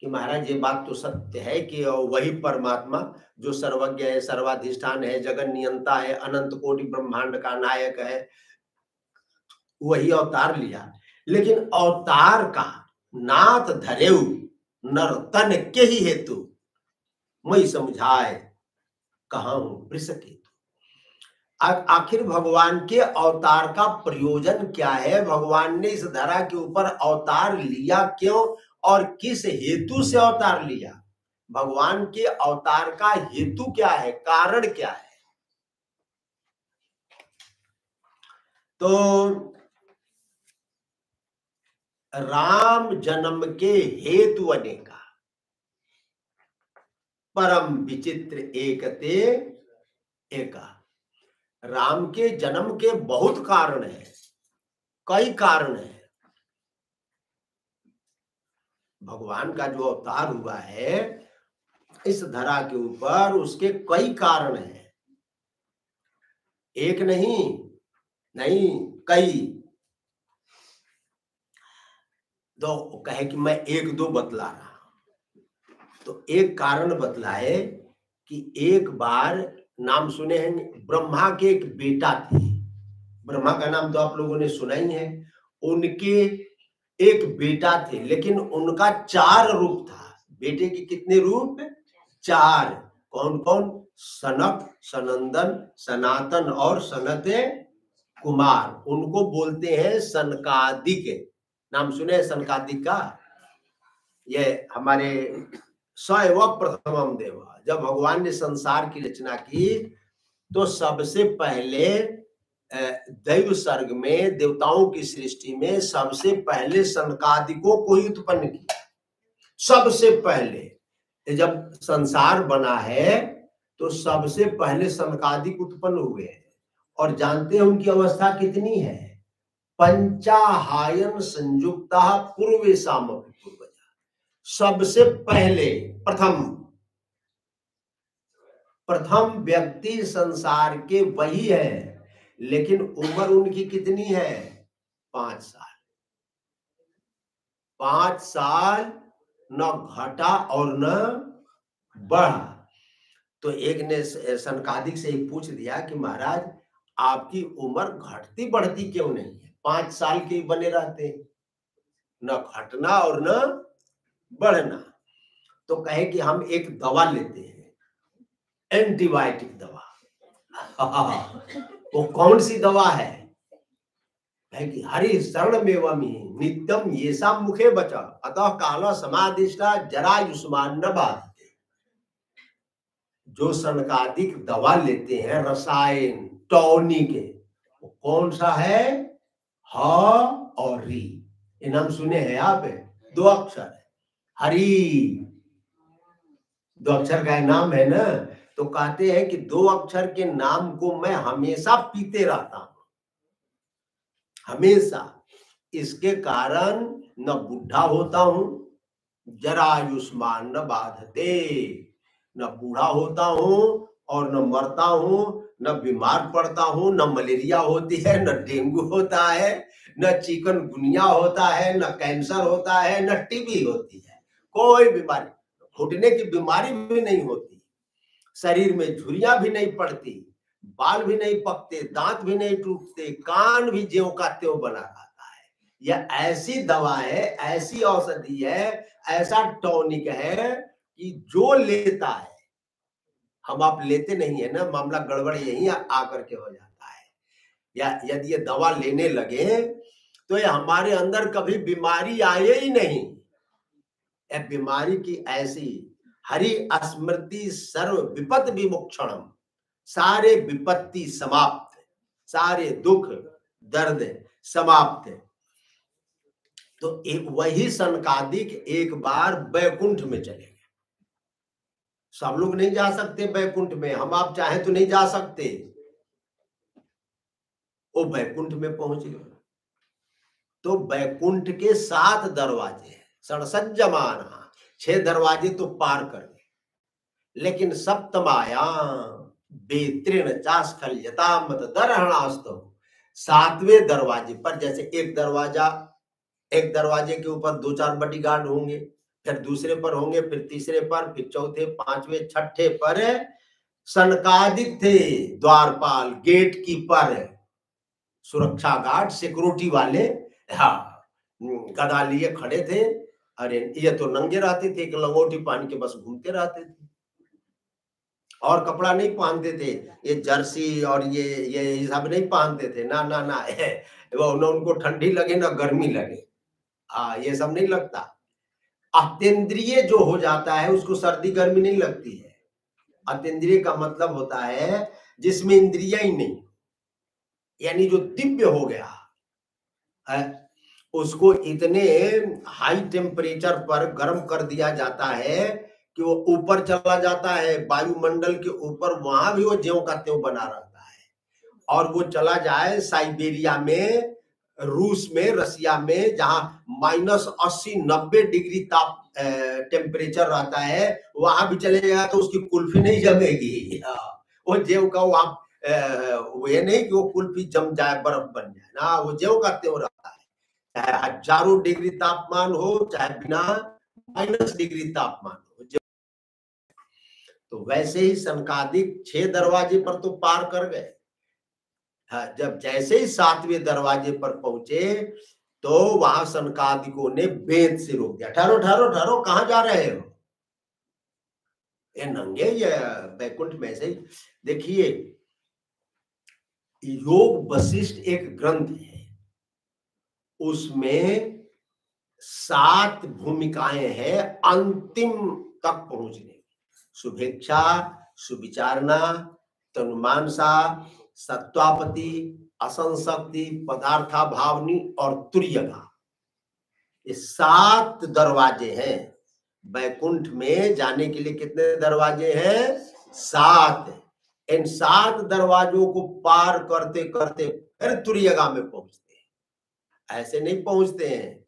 कि महाराज ये बात तो सत्य है कि वही परमात्मा जो सर्वज्ञ है, सर्वाधिष्ठान है, जगन नियंता है, अनंत कोटि ब्रह्मांड का नायक है, वही अवतार लिया। लेकिन अवतार का नाथ धरेउ नर्तन के ही हेतु, मैं समझाए कहाँ हूं वृषकेतु। आखिर भगवान के अवतार का प्रयोजन क्या है? भगवान ने इस धरा के ऊपर अवतार लिया क्यों और किस हेतु से अवतार लिया? भगवान के अवतार का हेतु क्या है, कारण क्या है? तो राम जन्म के हेतु अनेका, परम विचित्र एकते एका। राम के जन्म के बहुत कारण है, कई कारण है। भगवान का जो अवतार हुआ है इस धरा के ऊपर, उसके कई कारण हैं, एक नहीं कई। तो कहे कि मैं एक दो बतला रहा हूं। तो एक कारण बतला है कि एक बार, नाम सुने हैं, ब्रह्मा के एक बेटा थे। ब्रह्मा का नाम तो आप लोगों ने सुना ही है। उनके एक बेटा थे, लेकिन उनका 4 रूप था। बेटे के कितने रूप? 4। कौन कौन? सनक, सनंदन, सनातन और सनत कुमार। उनको बोलते हैं सनकादिक। नाम सुने सनकादिक का? ये हमारे सैव प्रथमम देव। जब भगवान ने संसार की रचना की तो सबसे पहले दैव सर्ग में, देवताओं की सृष्टि में सबसे पहले सनकादिकों को ही उत्पन्न किया। सबसे पहले जब संसार बना है तो सबसे पहले सनकादिक उत्पन्न हुए हैं। और जानते हैं उनकी अवस्था कितनी है? पंचाहायन संयुक्ता पूर्वे सामपि पूर्वजा। सबसे पहले प्रथम व्यक्ति संसार के वही है। लेकिन उम्र उनकी कितनी है? 5 साल। 5 साल न घटा और न बढ़ा। तो एक ने सनकादिक से ही पूछ दिया कि महाराज आपकी उम्र घटती बढ़ती क्यों नहीं है? 5 साल के बने रहते, न घटना और न बढ़ना। तो कहे कि हम एक दवा लेते हैं, एंटीबायोटिक दवा। वो कौन सी दवा है? कि हरि शरण मेवमि नित्यम येषा मुखे बचा अतः काल समादिष्टा जरायुष्मान न बाधते। जो सनकादिक दवा लेते हैं रसायन टॉनिक के, वो कौन सा है? ह और री। ये नाम सुने हैं आप? 2 अक्षर है, हरि। 2 अक्षर का नाम है ना। तो कहते हैं कि 2 अक्षर के नाम को मैं हमेशा पीते रहता हूं, हमेशा। इसके कारण न बुढ़ा होता हूं जरायुष्मान न बाधते, न बूढ़ा होता हूं और न मरता हूं, न बीमार पड़ता हूं, न मलेरिया होती है, न डेंगू होता है, न चिकनगुनिया होता है, न कैंसर होता है, न टीबी होती है, कोई बीमारी, घुटने की बीमारी भी नहीं होती, शरीर में झुर्रियां भी नहीं पड़ती, बाल भी नहीं पकते, दांत भी नहीं टूटते, कान भी ज्यों का त्यों बना रहता है। यह ऐसी दवा है, ऐसी औषधि है, ऐसा टॉनिक है कि जो लेता है, हम आप लेते नहीं है ना, मामला गड़बड़ यही आकर के हो जाता है। या यदि ये दवा लेने लगे तो ये हमारे अंदर कभी बीमारी आए ही नहीं। यह बीमारी की ऐसी हरि स्मृति सर्व विपद विमुक्षणम, सारे विपत्ति समाप्त, सारे दुख दर्द समाप्त। तो एक वही सनकादिक एक बार वैकुंठ में चले गए। सब लोग नहीं जा सकते वैकुंठ में, हम आप चाहे तो नहीं जा सकते। वो वैकुंठ में पहुंच गए। तो वैकुंठ के 7 दरवाजे हैं, 67 6 दरवाजे तो पार कर गए, लेकिन सप्तमायाम बेतृण चास्खल्यता मत दरहणास्तु, 7वें दरवाजे पर, जैसे एक दरवाजे के ऊपर 2-4 बॉडीगार्ड होंगे, फिर दूसरे पर होंगे, फिर तीसरे पर, फिर चौथे, 5वें, 6ठे पर सनकादिक थे, द्वारपाल, गेट कीपर, सुरक्षा गार्ड, सिक्योरिटी वाले, हाँ, गदा लिए खड़े थे। अरे ये तो नंगे रहते थे, एक लंगोटी पहन के बस घूमते रहते थे, और कपड़ा नहीं पहनते थे, ये जर्सी और ये सब नहीं पहनते थे, ना ना ना, वो न उनको ठंडी लगे ना गर्मी लगे, ये सब नहीं लगता। अत्यंद्रिय जो हो जाता है उसको सर्दी गर्मी नहीं लगती है। अत्यंद्रिय का मतलब होता है जिसमें इंद्रिया ही नहीं, यानी जो दिव्य हो गया है, उसको इतने हाई टेम्परेचर पर गर्म कर दिया जाता है कि वो ऊपर चला जाता है, वायुमंडल के ऊपर, वहां भी वो ज्यों का त्यों बना रहता है। और वो चला जाए साइबेरिया में, रूस में, रसिया में, जहां -80-90 डिग्री ताप टेम्परेचर रहता है, वहां भी चले जाएगा तो उसकी कुल्फी नहीं जमेगी। वो ज्यों का वहां ये नहीं कि वो कुल्फी जम जाए, बर्फ बन जाए ना, वो ज्यों का त्यों रहता है, चाहे हजारों डिग्री तापमान हो, चाहे बिना -डिग्री तापमान हो। तो वैसे ही सनकादिक 6 दरवाजे पर तो पार कर गए। जब जैसे ही 7वें दरवाजे पर पहुंचे तो वहां सनकादिकों ने वेद से रोक दिया, ठहरो ठहरो ठहरो, कहां जा रहे हो, ये नंगे, ये वैकुंठ में से। देखिए, योग वशिष्ठ एक ग्रंथ है, उसमें 7 भूमिकाएं हैं अंतिम तक पहुंचने, शुभेच्छा, सुविचारणा, तनुमानसा, सत्वापति, असंशक्ति, पदार्था भावनी और तुर्यगा। ये 7 दरवाजे हैं। वैकुंठ में जाने के लिए कितने दरवाजे हैं? 7। इन 7 दरवाजों को पार करते करते फिर तुर्यगा में पहुंचते हैं, ऐसे नहीं पहुंचते हैं,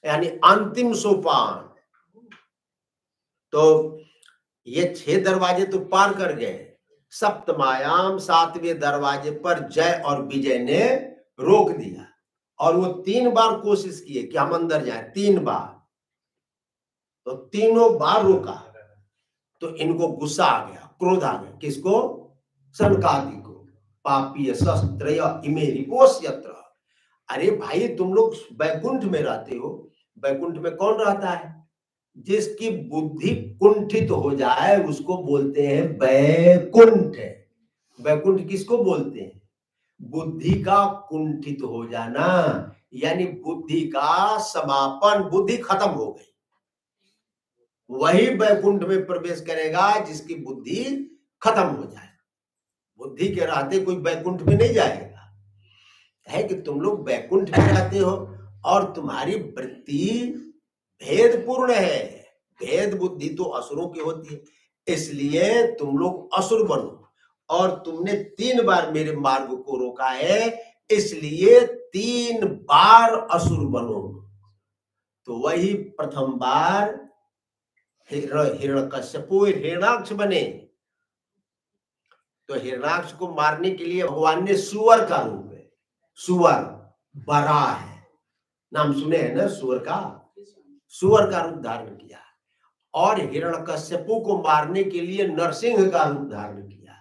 यानी अंतिम सोपान। तो ये 6 दरवाजे तो पार कर गए, सप्तमायाम 7वें दरवाजे पर जय और विजय ने रोक दिया, और वो 3 बार कोशिश किए कि हम अंदर जाएं, 3 बार, तो तीनों बार रोका। तो इनको गुस्सा आ गया, क्रोध आ गया, किसको? सनकादि को। पापी शस्त्रय इमे रिपोष्यत्र। अरे भाई, तुम लोग वैकुंठ में रहते हो, वैकुंठ में कौन रहता है? जिसकी बुद्धि कुंठित हो जाए उसको बोलते हैं वैकुंठ। वैकुंठ किसको बोलते हैं? बुद्धि का कुंठित हो जाना, यानी बुद्धि का समापन, बुद्धि खत्म हो गई, वही वैकुंठ में प्रवेश करेगा जिसकी बुद्धि खत्म हो जाए। बुद्धि के रहते कोई वैकुंठ में नहीं जाएगा। है कि तुम लोग वैकुंठ में रहते हो और तुम्हारी वृत्ति भेदपूर्ण है, भेद बुद्धि तो असुरों की होती है, इसलिए तुम लोग असुर बनो। और तुमने 3 बार मेरे मार्ग को रोका है, इसलिए 3 बार असुर बनो। तो वही प्रथम बार हिरण्यकश्यपु हिरणाक्ष बने। तो हिरणाक्ष को मारने के लिए भगवान ने सुअर का रूप है, सुअर बराह है, नाम सुने हैं ना सुअर का, सुअर का रूप धारण किया। और हिरण्यकश्यपु को मारने के लिए नरसिंह का रूप धारण किया।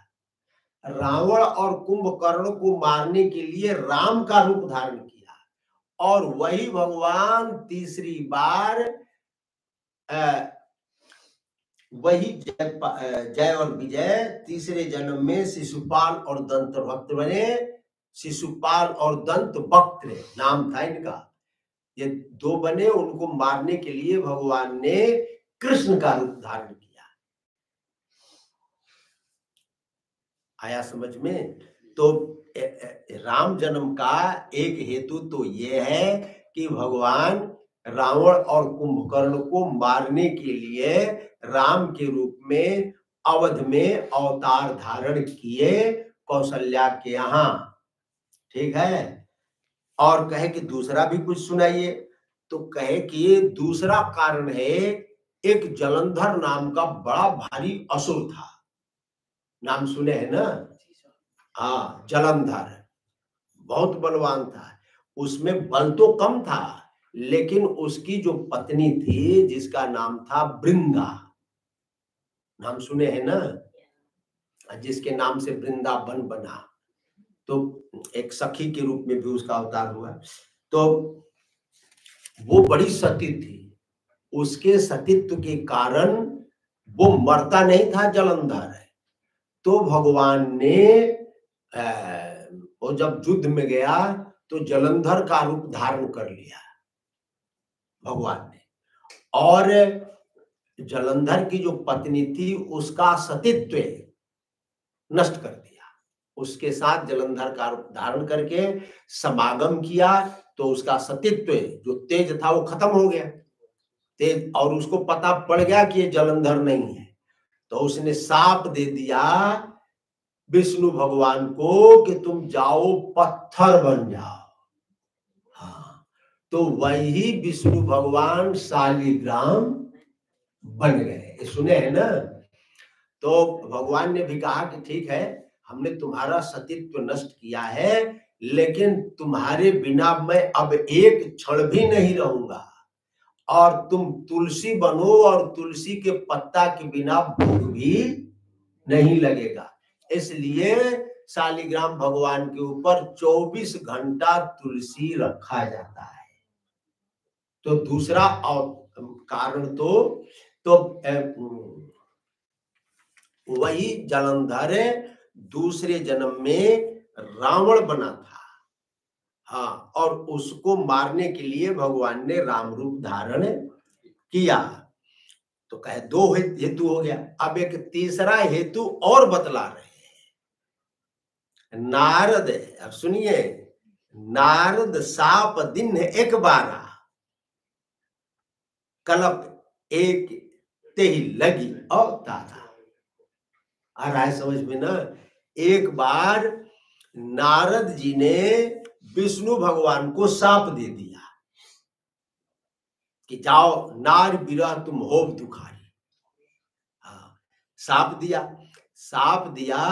रावण और कुंभकर्ण को मारने के लिए राम का रूप धारण किया। और वही भगवान तीसरी बार वही जय और विजय तीसरे जन्म में शिशुपाल और दंत भक्त बने। शिशुपाल और दंत भक्त नाम था इनका, ये दो बने। उनको मारने के लिए भगवान ने कृष्ण का रूप धारण किया। आया समझ में? तो राम जन्म का एक हेतु तो ये है कि भगवान रावण और कुंभकर्ण को मारने के लिए राम के रूप में अवध में अवतार धारण किए कौशल्या के यहाँ, ठीक है। और कहे कि दूसरा भी कुछ सुनाइए, तो कहे कि दूसरा कारण है, एक जलंधर नाम का बड़ा भारी असुर था, नाम सुने हैं ना? हाँ, जलंधर बहुत बलवान था। उसमें बल तो कम था, लेकिन उसकी जो पत्नी थी जिसका नाम था वृंदा, नाम सुने हैं ना? जिसके नाम से वृंदावन बना, तो एक सखी के रूप में भी उसका अवतार हुआ। तो वो बड़ी सती थी। उसके सतीत्व के कारण वो मरता नहीं था जलंधर। तो भगवान ने वो जब युद्ध में गया तो जलंधर का रूप धारण कर लिया भगवान ने, और जलंधर की जो पत्नी थी उसका सतीत्व नष्ट कर दिया। उसके साथ जलंधर का रूप धारण करके समागम किया, तो उसका सतीत्व जो तेज था वो खत्म हो गया, तेज। और उसको पता पड़ गया कि ये जलंधर नहीं है, तो उसने शाप दे दिया विष्णु भगवान को कि तुम जाओ पत्थर बन जाओ। हाँ, तो वही विष्णु भगवान शालिग्राम बन गए, सुने हैं ना? तो भगवान ने भी कहा कि ठीक है, हमने तुम्हारा सतीत्व नष्ट किया है, लेकिन तुम्हारे बिना मैं अब एक क्षण भी नहीं रहूंगा, और तुम तुलसी बनो, और तुलसी के पत्ता के बिना भूख भी नहीं लगेगा। इसलिए शालिग्राम भगवान के ऊपर 24 घंटा तुलसी रखा जाता है। तो दूसरा कारण तो वही जलंधर दूसरे जन्म में रावण बना था। हाँ, और उसको मारने के लिए भगवान ने राम रूप धारण किया। तो कहे दो हेतु हो गया। अब एक तीसरा हेतु और बतला रहे हैं। नारद, अब सुनिए, नारद साप दिन एक बारा, कलप एक ते ही लगी अवतारा। आ रहा है समझ में ना? एक बार नारद जी ने विष्णु भगवान को शाप दे दिया कि जाओ नार विरह तुम होव दुखारी। हाँ, शाप दिया।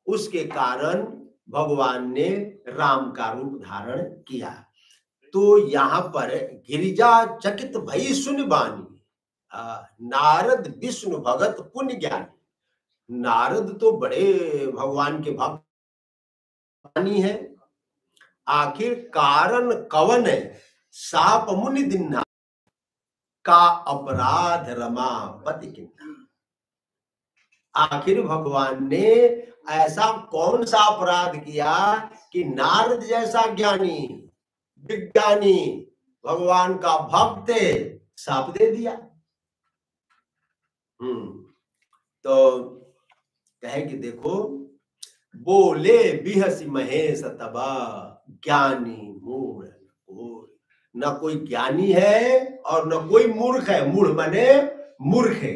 उसके कारण भगवान ने राम का रूप धारण किया। तो यहाँ पर गिरिजा चकित भई सुन बानी, नारद विष्णु भगत पुण्य ज्ञानी। नारद तो बड़े भगवान के भक्त है। आखिर कारण कवन है, साप मुनि दिन्ना का अपराध रमापति किन्ना। आखिर भगवान ने ऐसा कौन सा अपराध किया कि नारद जैसा ज्ञानी विज्ञानी भगवान का भक्त शाप दे दिया। तो कहे कि देखो, बोले बिहसी महेश तबा ज्ञानी मूढ़, न कोई ज्ञानी है और न कोई मूर्ख है। मूढ़ माने मूर्ख है।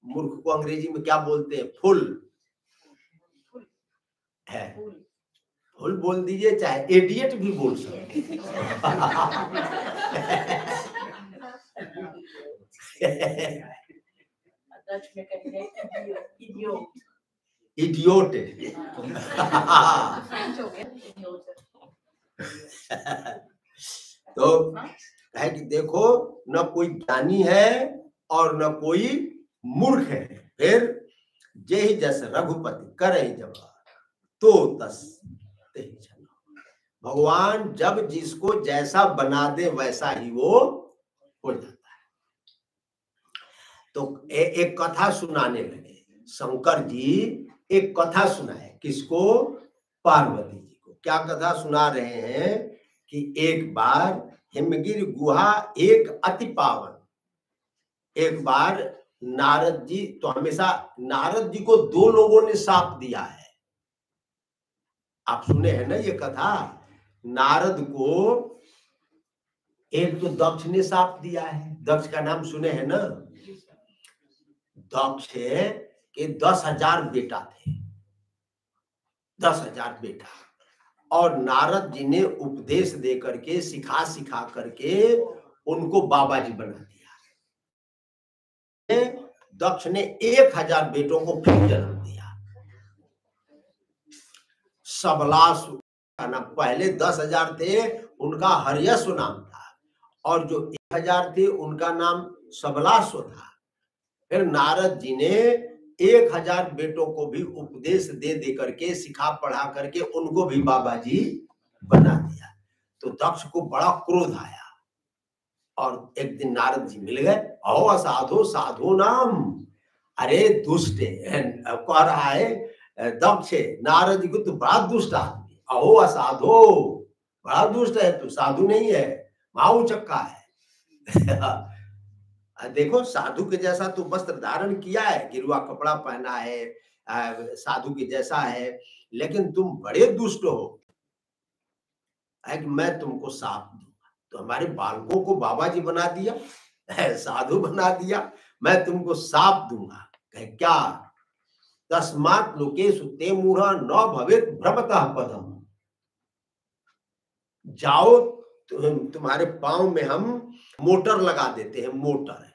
मूर्ख को अंग्रेजी में क्या बोलते हैं? फुल है। फुल बोल दीजिए, चाहे एडियट भी बोल सकते। डच में कहेंगे इडियोट। इडियोट। फ्रेंच हो गया इडियोट। तो है कि देखो, न कोई ज्ञानी है और न कोई मूर्ख है। फिर जेहि जस रघुपति करे जवान तो तस तेहि जन। भगवान जब जिसको जैसा बना दे वैसा ही वो हो जाता है। तो एक कथा सुनाने लगे शंकर जी। एक कथा सुनाए किसको? पार्वती जी को। क्या कथा सुना रहे हैं कि एक बार हिमगिर गुहा एक अति पावन। एक बार नारद जी, तो हमेशा नारद जी को दो लोगों ने शाप दिया है। आप सुने हैं ना ये कथा? नारद को एक तो दक्ष ने शाप दिया है। दक्ष का नाम सुने हैं ना? दक्ष के 10,000 बेटा थे, 10,000 बेटा। और नारद जी ने उपदेश दे करके सिखा करके उनको बाबा जी बना दिया। दक्ष ने 1,000 बेटों को फिर जन्म दिया। सबलास का नाम, पहले 10,000 थे उनका हर्यश्व नाम था, और जो 1,000 थे उनका नाम सबलाश्व था। फिर नारद जी ने 1,000 बेटों को भी उपदेश दे करके सिखा पढ़ा करके उनको भी बाबा जी बना दिया। तो दक्ष को बड़ा क्रोध आया और एक दिन नारद जी मिल गए। अहो साधो साधो नाम, अरे दुष्ट कह रहा है दक्ष नारद जी को, तू बड़ा दुष्ट आदमी, अहो असाधो, बड़ा दुष्ट है तू, साधु नहीं है, माऊ चक्का है। देखो साधु के जैसा तो वस्त्र धारण किया है, गिरुआ कपड़ा पहना है, साधु के जैसा है, लेकिन तुम बड़े दुष्ट हो, है कि मैं तुमको शाप दूंगा। तो हमारे बालकों को बाबा जी बना दिया, साधु बना दिया, मैं तुमको शाप दूंगा। कहे क्या? तस्मात् लोकेषु ते मूढ़ा न भवेत् भ्रमतः पदम। जाओ तुम्हारे पांव में हम मोटर लगा देते हैं, मोटर।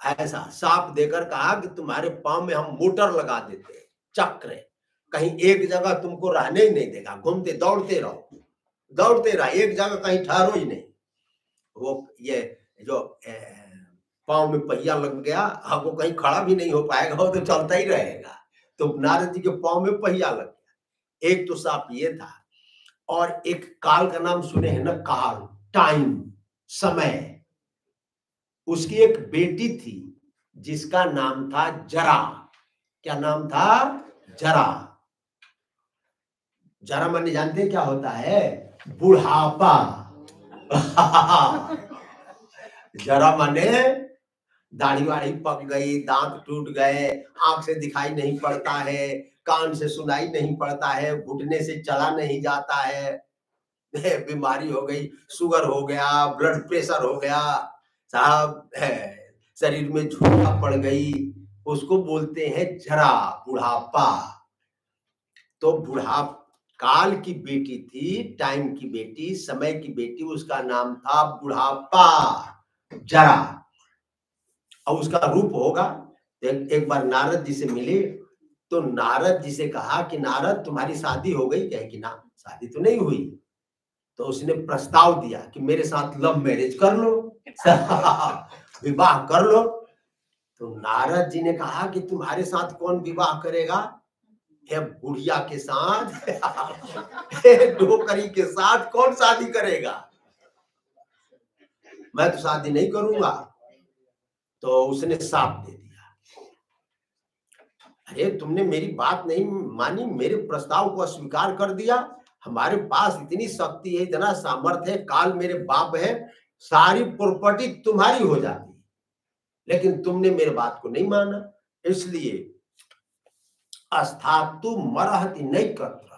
ऐसा साफ देकर कहा कि तुम्हारे पांव में हम मोटर लगा देते हैं, चक्र, कहीं एक जगह तुमको रहने ही नहीं देगा, घूमते दौड़ते रहो, दौड़ते रहो, एक जगह कहीं ठहरो ही नहीं। वो ये जो पांव में पहिया लग गया, आपको कहीं खड़ा भी नहीं हो पाएगा, वो तो चलता ही रहेगा। तो नारद जी के पांव में पहिया लग गया। एक तो साप ये था, और एक काल का नाम सुने हैं ना? काल, टाइम, समय। उसकी एक बेटी थी जिसका नाम था जरा। क्या नाम था? जरा। जरा माने जानते हैं क्या होता है? बुढ़ापा। जरा माने दाढ़ी वाड़ी पक गई, दांत टूट गए, आंख से दिखाई नहीं पड़ता है, कान से सुनाई नहीं पड़ता है, घुटने से चला नहीं जाता है, बीमारी हो गई, शुगर हो गया, ब्लड प्रेशर हो गया, साहब शरीर में झुर्रियां पड़ गई, उसको बोलते हैं जरा, बुढ़ापा। तो बुढ़ापा काल की बेटी थी, टाइम की बेटी, समय की बेटी, उसका नाम था बुढ़ापा, जरा। और उसका रूप होगा। एक बार नारद जी से मिले तो नारद जी से कहा कि नारद तुम्हारी शादी हो गई? कहे कि ना, शादी तो नहीं हुई। तो उसने प्रस्ताव दिया कि मेरे साथ लव मैरिज कर लो, विवाह कर लो। तो नारद जी ने कहा कि तुम्हारे साथ कौन विवाह करेगा? है बुढ़िया के साथ, डोकरी के साथ कौन शादी करेगा? मैं तो शादी नहीं करूंगा। तो उसने साफ दे दिया। अरे तुमने मेरी बात नहीं मानी, मेरे प्रस्ताव को अस्वीकार कर दिया। हमारे पास इतनी शक्ति है, इतना सामर्थ्य है, काल मेरे बाप है, सारी प्रॉपर्टी तुम्हारी हो जाती, लेकिन तुमने मेरे बात को नहीं माना। इसलिए अस्थातु मरहति नैकत्र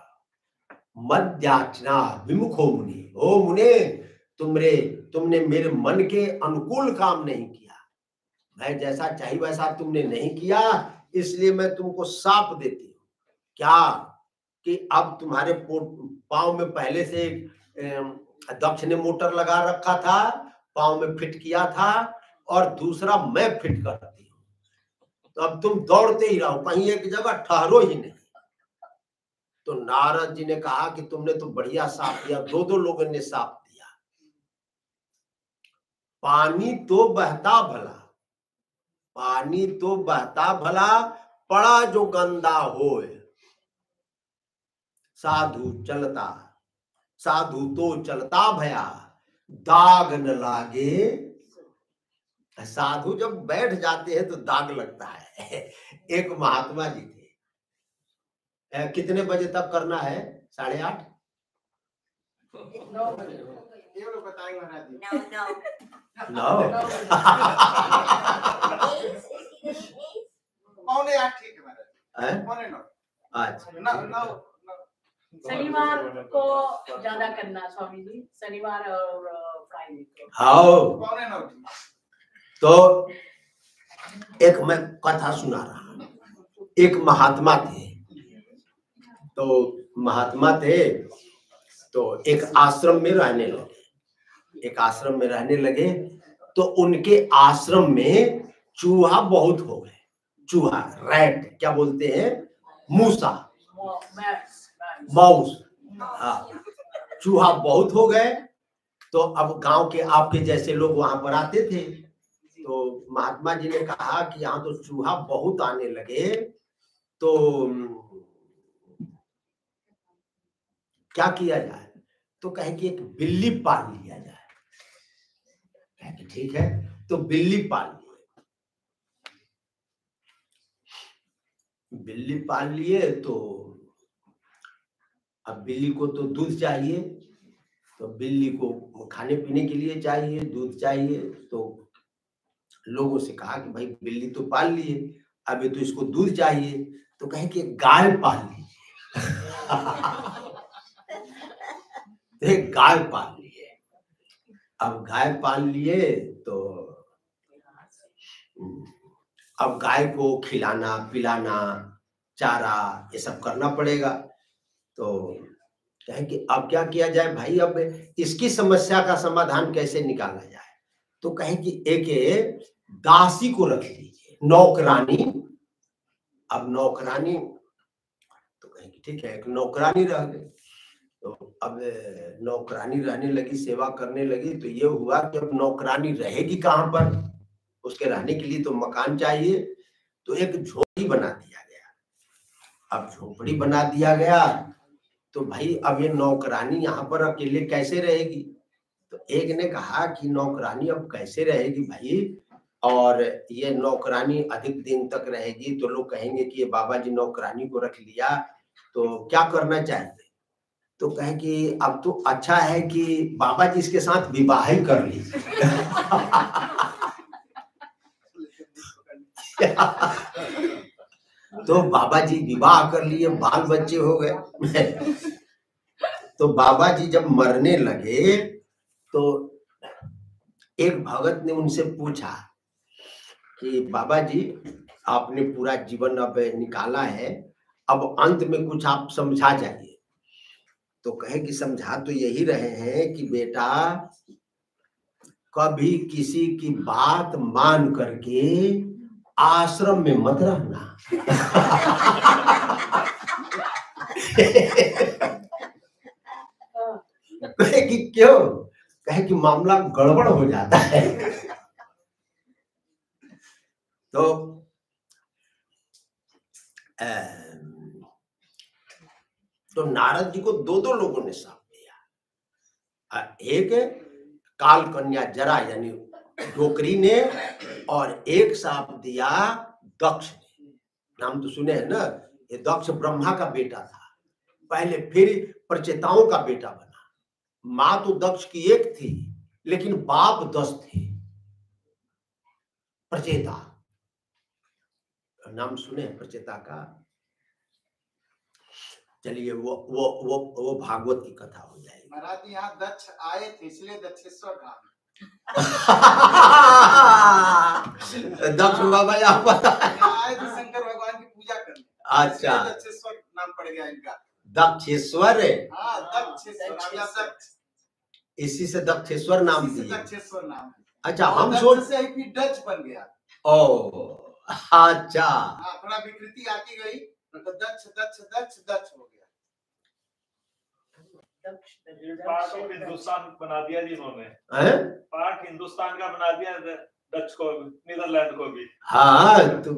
मध्याचना विमुखो मुनि। ओ मुने, तुमने मेरे मन के अनुकूल काम नहीं किया, मैं जैसा चाहिए वैसा तुमने नहीं किया, इसलिए मैं तुमको शाप देती हूँ। क्या? कि अब तुम्हारे पांव में पहले से दक्ष ने मोटर लगा रखा था, पाँव में फिट किया था और दूसरा मैं फिट करती हूँ, तो अब तुम दौड़ते ही रहो, कहीं एक जगह ठहरो ही नहीं। तो नारद जी ने कहा कि तुमने तो बढ़िया साफ किया, दो लोगों ने साफ दिया। पानी तो बहता भला, पानी तो बहता भला, पड़ा जो गंदा होए, साधु चलता, साधु तो चलता भया, दाग न लागे। साधु जब बैठ जाते हैं तो दाग लगता है। एक महात्मा जी थे, कितने बजे तक करना है? 8:30? 9 बजे। ये लोग बताएंगे महाराज जी। नौ? 7:45 ठीक है महाराज। हैं? 7:45। अच्छा, नौ। शनिवार को ज्यादा करना स्वामी जी, शनिवार और फ्राइडे को। हाँ। 7:45। तो एक मैं कथा सुना रहा हूं। एक महात्मा थे, तो महात्मा थे तो एक आश्रम में रहने लगे। एक आश्रम में रहने लगे तो उनके आश्रम में चूहा बहुत हो गए। चूहा, रैट क्या बोलते हैं, मूसा, माउस, हाँ, चूहा बहुत हो गए। तो अब गांव के आपके जैसे लोग वहां पर आते थे, तो महात्मा जी ने कहा कि यहाँ तो चूहा बहुत आने लगे, तो क्या किया जाए? तो कहे कि एक बिल्ली पाल लिया जाए। कहे कि ठीक है, तो बिल्ली पाल लिए। बिल्ली पाल लिए तो अब बिल्ली को तो दूध चाहिए, तो बिल्ली को खाने पीने के लिए चाहिए, दूध चाहिए। तो लोगों से कहा कि भाई बिल्ली तो पाल लिए, अभी तो इसको दूध चाहिए। तो कहे कि गाय पाल लीजिए। तो एक गाय पाल लिए। अब गाय पाल लिए तो अब गाय को खिलाना पिलाना, चारा, ये सब करना पड़ेगा। तो कहे कि अब क्या किया जाए भाई, अब इसकी समस्या का समाधान कैसे निकाला जाए? तो कहे कि एक दासी को रख लीजिए, नौकरानी। अब नौकरानी, तो कहे कि ठीक है, एक नौकरानी रह गई। तो अब नौकरानी रहने लगी, सेवा करने लगी। तो ये हुआ कि अब नौकरानी रहेगी कहाँ पर? उसके रहने के लिए तो मकान चाहिए। तो एक झोपड़ी बना दिया गया। अब झोपड़ी बना दिया गया तो भाई अब ये नौकरानी यहाँ पर अकेले कैसे रहेगी? तो एक ने कहा कि नौकरानी अब कैसे रहेगी भाई, और ये नौकरानी अधिक दिन तक रहेगी तो लोग कहेंगे कि ये बाबा जी नौकरानी को रख लिया, तो क्या करना चाहिए? तो कहे कि अब तो अच्छा है कि बाबा जी इसके साथ विवाह ही कर लीजिए। तो बाबा जी विवाह कर लिए, बाल बच्चे हो गए। तो बाबा जी जब मरने लगे तो एक भगत ने उनसे पूछा कि बाबा जी आपने पूरा जीवन अब निकाला है, अब अंत में कुछ आप समझा जाइए। तो कहे कि समझा तो यही रहे हैं कि बेटा कभी किसी की बात मान करके आश्रम में मत रहना। कहे कि क्यों? कहे कि मामला गड़बड़ हो जाता है। तो नारद जी को दो लोगों ने साथ दिया। एक काल कन्या जरा यानी डोकरी ने, और एक साप दिया दक्ष ने। नाम तो सुने हैं ना, ये दक्ष ब्रह्मा का बेटा था पहले, फिर प्रचेताओं का बेटा बना। माँ तो दक्ष की एक थी लेकिन बाप 10 थे। प्रचेता नाम सुने हैं प्रचेता का? चलिए वो भागवत की कथा हो जाएगी। महाराज जी यहाँ दक्ष आए थे इसलिए दक्षेश्वर कहा। दक्ष बाबा यहाँ पर आए थे शंकर भगवान की पूजा करने। अच्छा, दक्षेश्वर नाम पड़ गया इनका। दक्षेश्वर है। हाँ दक्षेश्वर। इसी से दक्षेश्वर नाम इसी से दिए। दक्षेश्वर नाम है। अच्छा, और हम दक्ष सोच, से ही फिर डच बन गया। ओ अच्छा, हाँ, थोड़ा विकृति आती गई तो दक्ष दक्ष दक्ष दक्ष हो गया। पार्ट ऑफ हिंदुस्तान बना दिया जी इन्होंने, पार्ट हिंदुस्तान का बना दिया, डच को, नीदरलैंड को भी। हाँ तो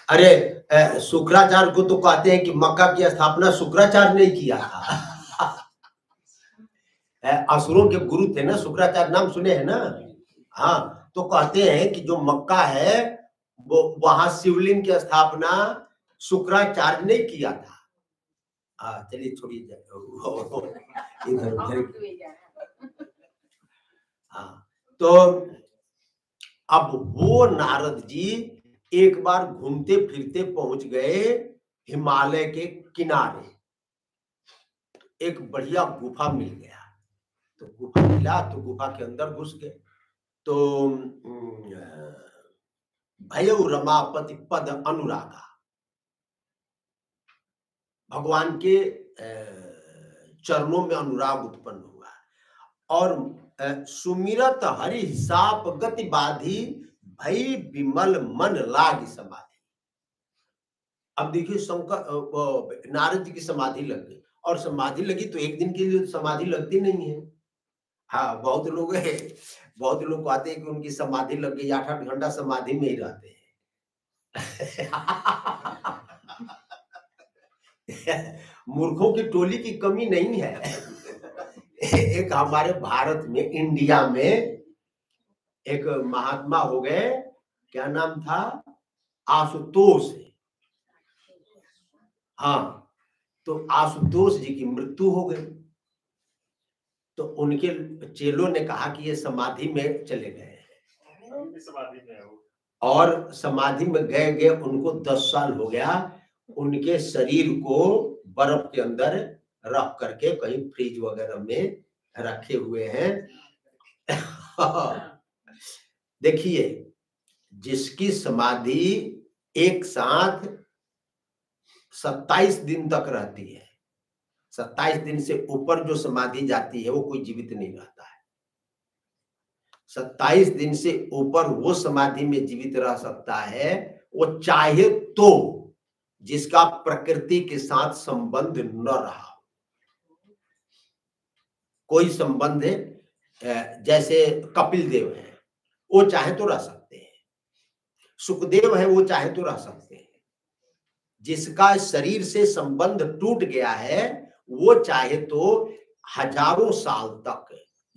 अरे शुक्राचार्य को तो कहते हैं कि मक्का की स्थापना शुक्राचार्य ने किया था। असुरों के गुरु थे ना शुक्राचार्य, नाम सुने हैं ना। हाँ, तो कहते हैं कि जो मक्का है वो वहां शिवलिंग की स्थापना शुक्राचार्य ने किया था। हाँ चलिए छोड़िए इधर उधर। हाँ, तो अब वो नारद जी एक बार घूमते फिरते पहुंच गए हिमालय के किनारे। एक बढ़िया गुफा मिल गया, तो गुफा मिला तो गुफा के अंदर घुस गए। तो भयउ रमापति पद अनुरागा, भगवान के चरणों में अनुराग उत्पन्न हुआ। और सुमिरत हरि हिसाब गति बाधी भई विमल मन लाग समाधि। अब देखिए शंकर नारद जी की समाधि लग गई, और समाधि लगी तो एक दिन के लिए समाधि लगती नहीं है। हाँ, बहुत लोग कहते हैं कि उनकी समाधि लग गई, 8-8 घंटा समाधि में ही रहते हैं। मूर्खों की टोली की कमी नहीं है। एक हमारे भारत में, इंडिया में एक महात्मा हो गए, क्या नाम था, आशुतोष। हाँ, तो आशुतोष जी की मृत्यु हो गई, तो उनके चेलों ने कहा कि ये समाधि में चले गए हैं, समाधि में है वो। और समाधि में गए उनको 10 साल हो गया। उनके शरीर को बर्फ के अंदर रख करके कहीं फ्रिज वगैरह में रखे हुए हैं। देखिए, जिसकी समाधि एक साथ 27 दिन तक रहती है, 27 दिन से ऊपर जो समाधि जाती है वो कोई जीवित नहीं रहता है। 27 दिन से ऊपर वो समाधि में जीवित रह सकता है वो चाहे तो जिसका प्रकृति के साथ संबंध न रहा, कोई संबंध है, जैसे कपिल देव है, वो चाहे तो रह सकते हैं, सुखदेव है, वो चाहे तो रह सकते हैं। जिसका शरीर से संबंध टूट गया है वो चाहे तो हजारों साल तक,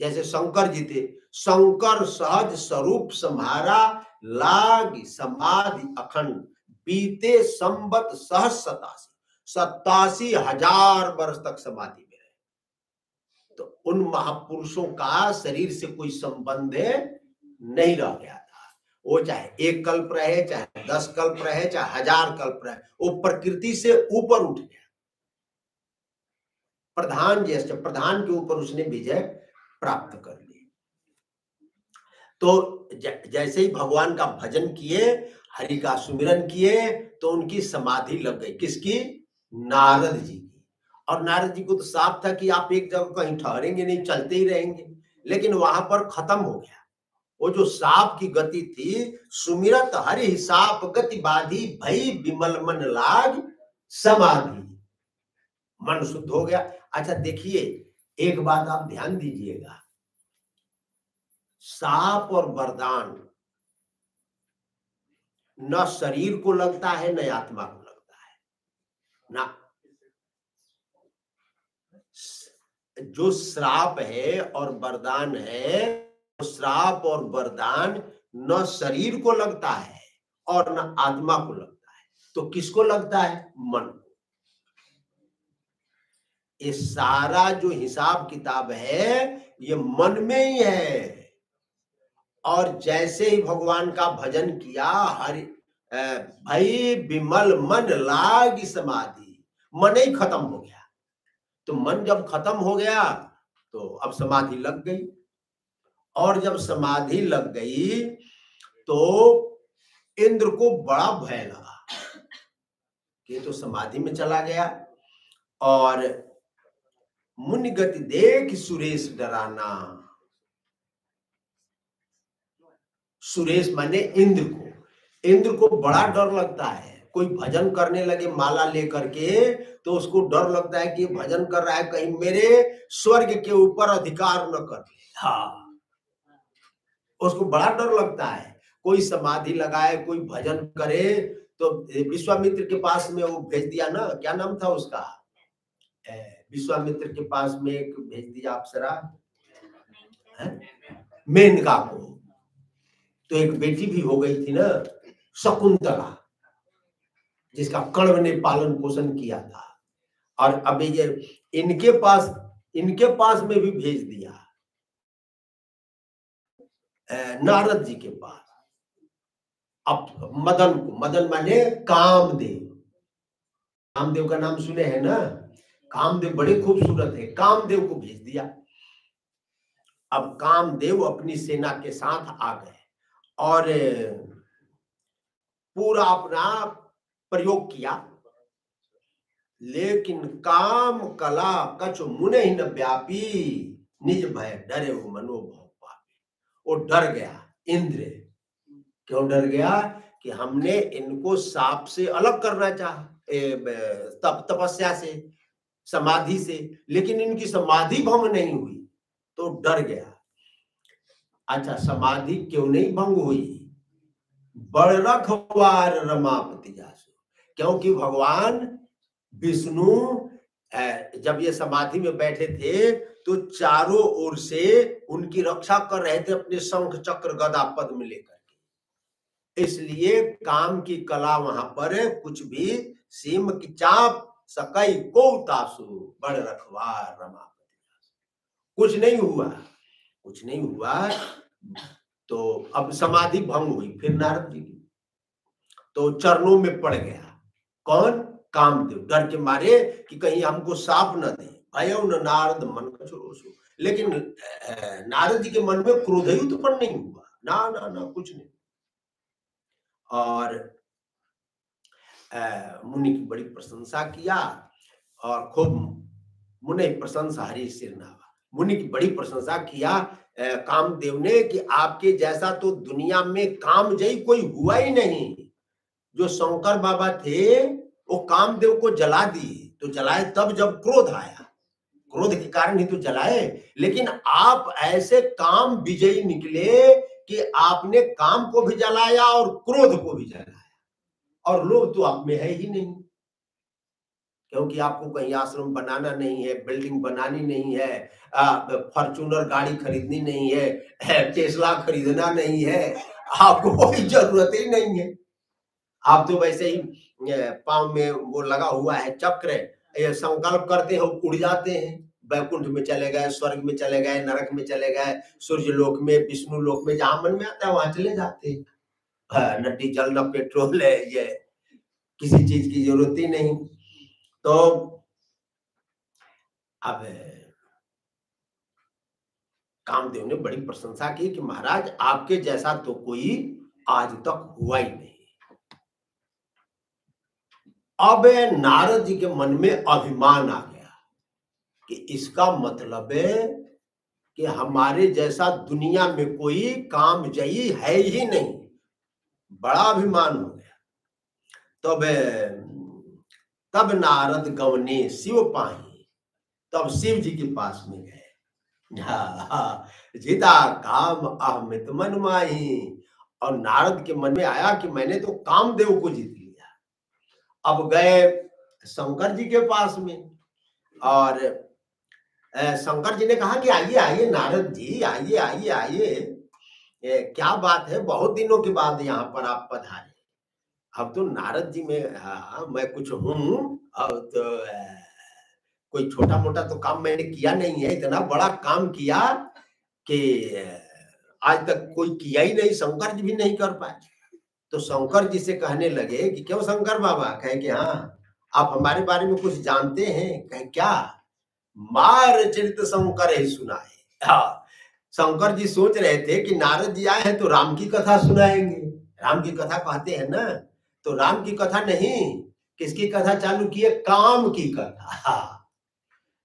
जैसे शंकर जी थे, शंकर सहज स्वरूप सम्हारा लाग समाधि अखंड बीते संबत सहज 87 हजार वर्ष तक समाधि में रहे। तो उन महापुरुषों का शरीर से कोई संबंध नहीं रह गया था। वो चाहे 1 कल्प रहे, चाहे 10 कल्प रहे, चाहे 1000 कल्प रहे, वो प्रकृति से ऊपर उठ गया। प्रधान जैसे प्रधान के ऊपर उसने विजय प्राप्त कर ली। तो जैसे ही भगवान का भजन किए, हरि का सुमिरन किए, तो उनकी समाधि लग गई। किसकी? नारद जी की। और नारद जी को तो साफ था कि आप एक जगह कहीं ठहरेंगे नहीं, चलते ही रहेंगे, लेकिन वहां पर खत्म हो गया। वो जो सांप की गति थी, सुमिरत हरि हिसाब गति बाधी भई विमल मन लाग समाधि, मन शुद्ध हो गया। अच्छा देखिए, एक बात आप ध्यान दीजिएगा, साप और वरदान न शरीर को लगता है न आत्मा को लगता है ना। जो श्राप है और वरदान है, श्राप और वरदान न शरीर को लगता है और न आत्मा को लगता है, तो किसको लगता है? मन को। ये सारा जो हिसाब किताब है ये मन में ही है। और जैसे ही भगवान का भजन किया, हरि भाई विमल मन लाग समाधि, मन ही खत्म हो गया। तो मन जब खत्म हो गया तो अब समाधि लग गई, और जब समाधि लग गई तो इंद्र को बड़ा भय लगा कि तो समाधि में चला गया। और मुनि गति देख सुरेश डराना, सुरेश माने इंद्र को। इंद्र को बड़ा डर लगता है, कोई भजन करने लगे माला लेकर के तो उसको डर लगता है कि भजन कर रहा है कहीं मेरे स्वर्ग के ऊपर अधिकार न कर ले। हाँ, उसको बड़ा डर लगता है। कोई समाधि लगाए, कोई भजन करे, तो विश्वामित्र के पास में वो भेज दिया ना, क्या नाम था उसका, विश्वामित्र के पास में एक भेज दिया अप्सरा, मेनका को। तो एक बेटी भी हो गई थी ना, शकुंतला, जिसका कण्व ने पालन पोषण किया था। और अब ये इनके पास में भी भेज दिया, नारद जी के पास। अब मदन को, मदन माने कामदेव, कामदेव का नाम सुने हैं ना, कामदेव बड़े खूबसूरत है, कामदेव को भेज दिया। अब कामदेव अपनी सेना के साथ आ गए और पूरा अपना प्रयोग किया, लेकिन काम कला कछ मुने न व्यापी, निज भय डरे हो मनोभव पापी। वो डर गया इंद्र। क्यों डर गया? कि हमने इनको सांप से अलग करना चाहा, तपस्या से, समाधि से, लेकिन इनकी समाधि भंग नहीं हुई, तो डर गया। अच्छा, समाधि क्यों नहीं भंग हुई? बड़ रखवार रमापति जासु, क्योंकि भगवान विष्णु जब ये समाधि में बैठे थे तो चारों ओर से उनकी रक्षा कर रहे थे अपने शंख चक्र गदा पद्म लेकर के। इसलिए काम की कला वहां पर कुछ भी सीम की चाप सकई को तासु, बड़ रखवार रमापति जासु। कुछ नहीं हुआ। तो अब समाधि भंग हुई, फिर नारद जी की तो चरणों में पड़ गया। कौन? कामदेव, डर के मारे कि कहीं हमको साप न दे। भयउ न नारद मन कछुरोसु। लेकिन नारद जी के मन में क्रोध ही उत्पन्न नहीं हुआ, ना ना ना, कुछ नहीं। और मुनि की बड़ी प्रशंसा किया और खूब मुनि प्रशंसा हरि सिरनावा, मुनि की बड़ी प्रशंसा किया कामदेव ने कि आपके जैसा तो दुनिया में कामजयी कोई हुआ ही नहीं। जो शंकर बाबा थे वो कामदेव को जला दिए, तो जलाए तब जब क्रोध आया, क्रोध के कारण ही तो जलाए। लेकिन आप ऐसे काम विजयी निकले कि आपने काम को भी जलाया और क्रोध को भी जलाया, और लोभ तो आप में है ही नहीं, क्योंकि आपको कहीं आश्रम बनाना नहीं है, बिल्डिंग बनानी नहीं है, फॉर्च्यूनर गाड़ी खरीदनी नहीं है, टेस्ला खरीदना नहीं है, आपको कोई जरूरत ही नहीं है। आप तो वैसे ही पांव में वो लगा हुआ है चक्र, ये संकल्प करते हो, उड़ जाते हैं, वैकुंठ में चले गए, स्वर्ग में चले गए, नरक में चले गए, सूर्य लोक में, विष्णु लोक में, जहां मन में आता है वहां चले जाते हैं। न डीजल न पेट्रोल है, ये किसी चीज की जरूरत ही नहीं। तो अब कामदेव ने बड़ी प्रशंसा की कि महाराज आपके जैसा तो कोई आज तक हुआ ही नहीं। अब नारद जी के मन में अभिमान आ गया कि इसका मतलब है कि हमारे जैसा दुनिया में कोई कामजयी है ही नहीं। बड़ा अभिमान हो गया। तब नारद गवने शिव पाही, तब शिव जी के पास में गए। जीता काम अहमित मन माही, और नारद के मन में आया कि मैंने तो कामदेव को जीत लिया। अब गए शंकर जी के पास में, और शंकर जी ने कहा कि आइए आइए नारद जी, आइए आइए आइए, क्या बात है, बहुत दिनों के बाद यहाँ पर आप पधारे। अब तो नारद जी में मैं कुछ हूँ, अब तो कोई छोटा मोटा तो काम मैंने किया नहीं है, इतना बड़ा काम किया कि आज तक कोई किया ही नहीं, शंकर जी भी नहीं कर पाए। तो शंकर जी से कहने लगे कि क्यों शंकर बाबा? कहे कि हाँ, आप हमारे बारे में कुछ जानते हैं? कहे क्या? मार चरित शंकर ही सुनाए। हाँ, शंकर जी सोच रहे थे कि नारद जी आए हैं तो राम की कथा सुनाएंगे, राम की कथा कहते हैं ना, तो राम की कथा नहीं, किसकी कथा चालू की है? काम की कथा।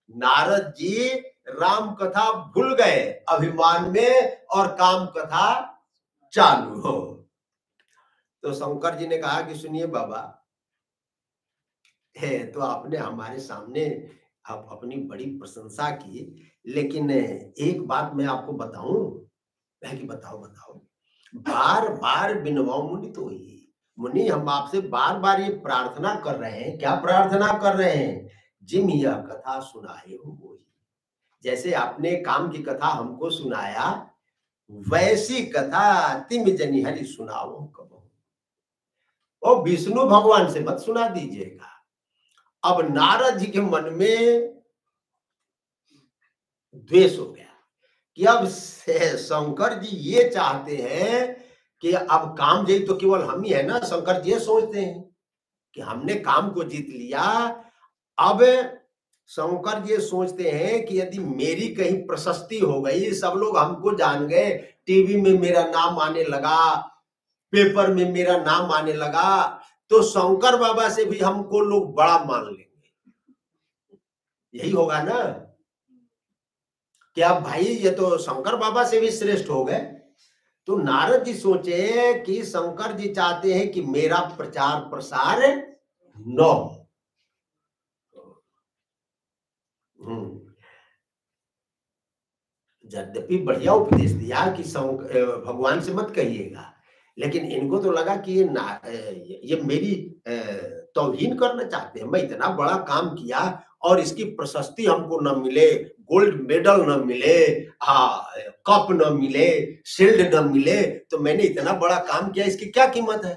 नारद जी राम कथा भूल गए अभिमान में, और काम कथा चालू हो। तो शंकर जी ने कहा कि सुनिए बाबा, तो आपने हमारे सामने आप अपनी बड़ी प्रशंसा की, लेकिन एक बात मैं आपको बताऊं। है कि बताओ बताओ। बार बार बिनवाओ मुनि तो ही मुनि, हम आपसे बार बार ये प्रार्थना कर रहे हैं। क्या प्रार्थना कर रहे हैं? जिम यह कथा सुनाए हो मोही। जैसे आपने काम की कथा हमको सुनाया, वैसी कथा तिम जनि हरि सुनाओ कबहु। और विष्णु भगवान से मत सुना दीजिएगा। अब नारद जी के मन में द्वेष हो गया कि अब शंकर जी ये चाहते हैं कि अब काम जी तो केवल हम ही है ना। शंकर जी सोचते हैं कि हमने काम को जीत लिया। अब शंकर जी सोचते हैं कि यदि मेरी कहीं प्रशस्ति हो गई, सब लोग हमको जान गए, टीवी में मेरा नाम आने लगा, पेपर में मेरा नाम आने लगा, तो शंकर बाबा से भी हमको लोग बड़ा मान लेंगे। यही होगा ना कि अब भाई ये तो शंकर बाबा से भी श्रेष्ठ हो गए। तो नारद जी सोचे कि शंकर जी चाहते हैं कि मेरा प्रचार प्रसार न हो। यद्यपि बढ़िया उपदेश दिया कि भगवान से मत कहिएगा, लेकिन इनको तो लगा कि ये मेरी तौहीन करना चाहते हैं। मैं इतना बड़ा काम किया और इसकी प्रशस्ति हमको न मिले, गोल्ड मेडल न मिले, कप न मिले, शील्ड न मिले, तो मैंने इतना बड़ा काम किया, इसकी क्या कीमत है?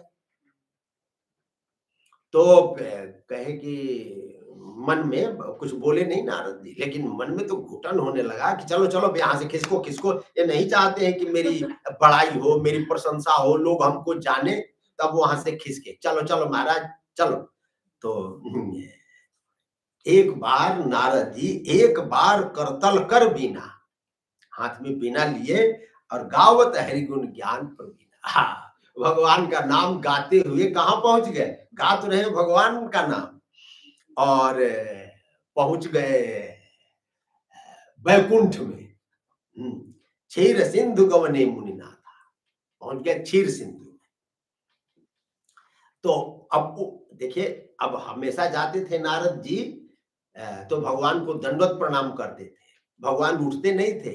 तो कहे कि मन में कुछ बोले नहीं नारद जी, लेकिन मन में तो घुटन होने लगा कि चलो चलो यहाँ से खिसको खिसको। ये नहीं चाहते हैं कि मेरी बड़ाई हो, मेरी प्रशंसा हो, लोग हमको जाने, तब वहां से खिसके। चलो चलो महाराज चलो। तो एक बार नारद जी एक बार करतल कर बीना, हाथ में बीना लिए और गावत हरिगुण ज्ञान पर बीना, भगवान का नाम गाते हुए कहाँ पहुंच गए? गा तो रहे भगवान का नाम, और पहुंच गए वैकुंठ में। क्षीर सिंधु गवने मुनिनाथा, पहुंच गए क्षीर सिंधु में। तो अब देखिए, अब हमेशा जाते थे नारद जी तो भगवान को दंडवत प्रणाम करते थे, भगवान उठते नहीं थे।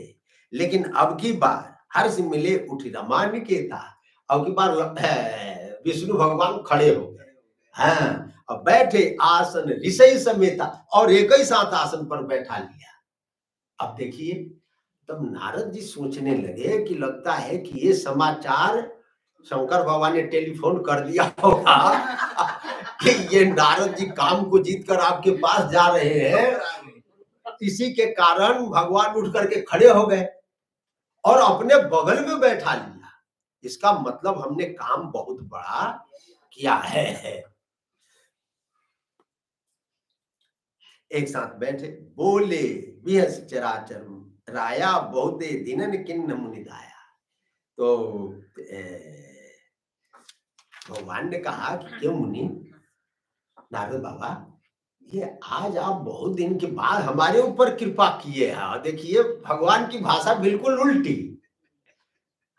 लेकिन अब की बार हर्ष मिले उठी रमान के था, अब की बार विष्णु भगवान खड़े हो गए। हाँ, अब बैठे आसन ऋषि समेता, और एक ही साथ आसन पर बैठा लिया। अब देखिए, तब नारद जी सोचने लगे कि लगता है कि ये समाचार शंकर बाबा ने टेलीफोन कर दिया होगा कि ये नारद जी काम को जीतकर आपके पास जा रहे हैं। इसी के कारण भगवान उठ करके खड़े हो गए और अपने बगल में बैठा लिया। इसका मतलब हमने काम बहुत बड़ा किया है। एक साथ बैठे, बोले बिहस चराचर राया बहुते दिनन किन्न मुनिदाया। तो भगवान ने कहा कि क्यों मुनि, नारद बाबा, ये आज आप बहुत दिन के बाद हमारे ऊपर कृपा किए हैं। देखिए, भगवान की भाषा बिल्कुल उल्टी।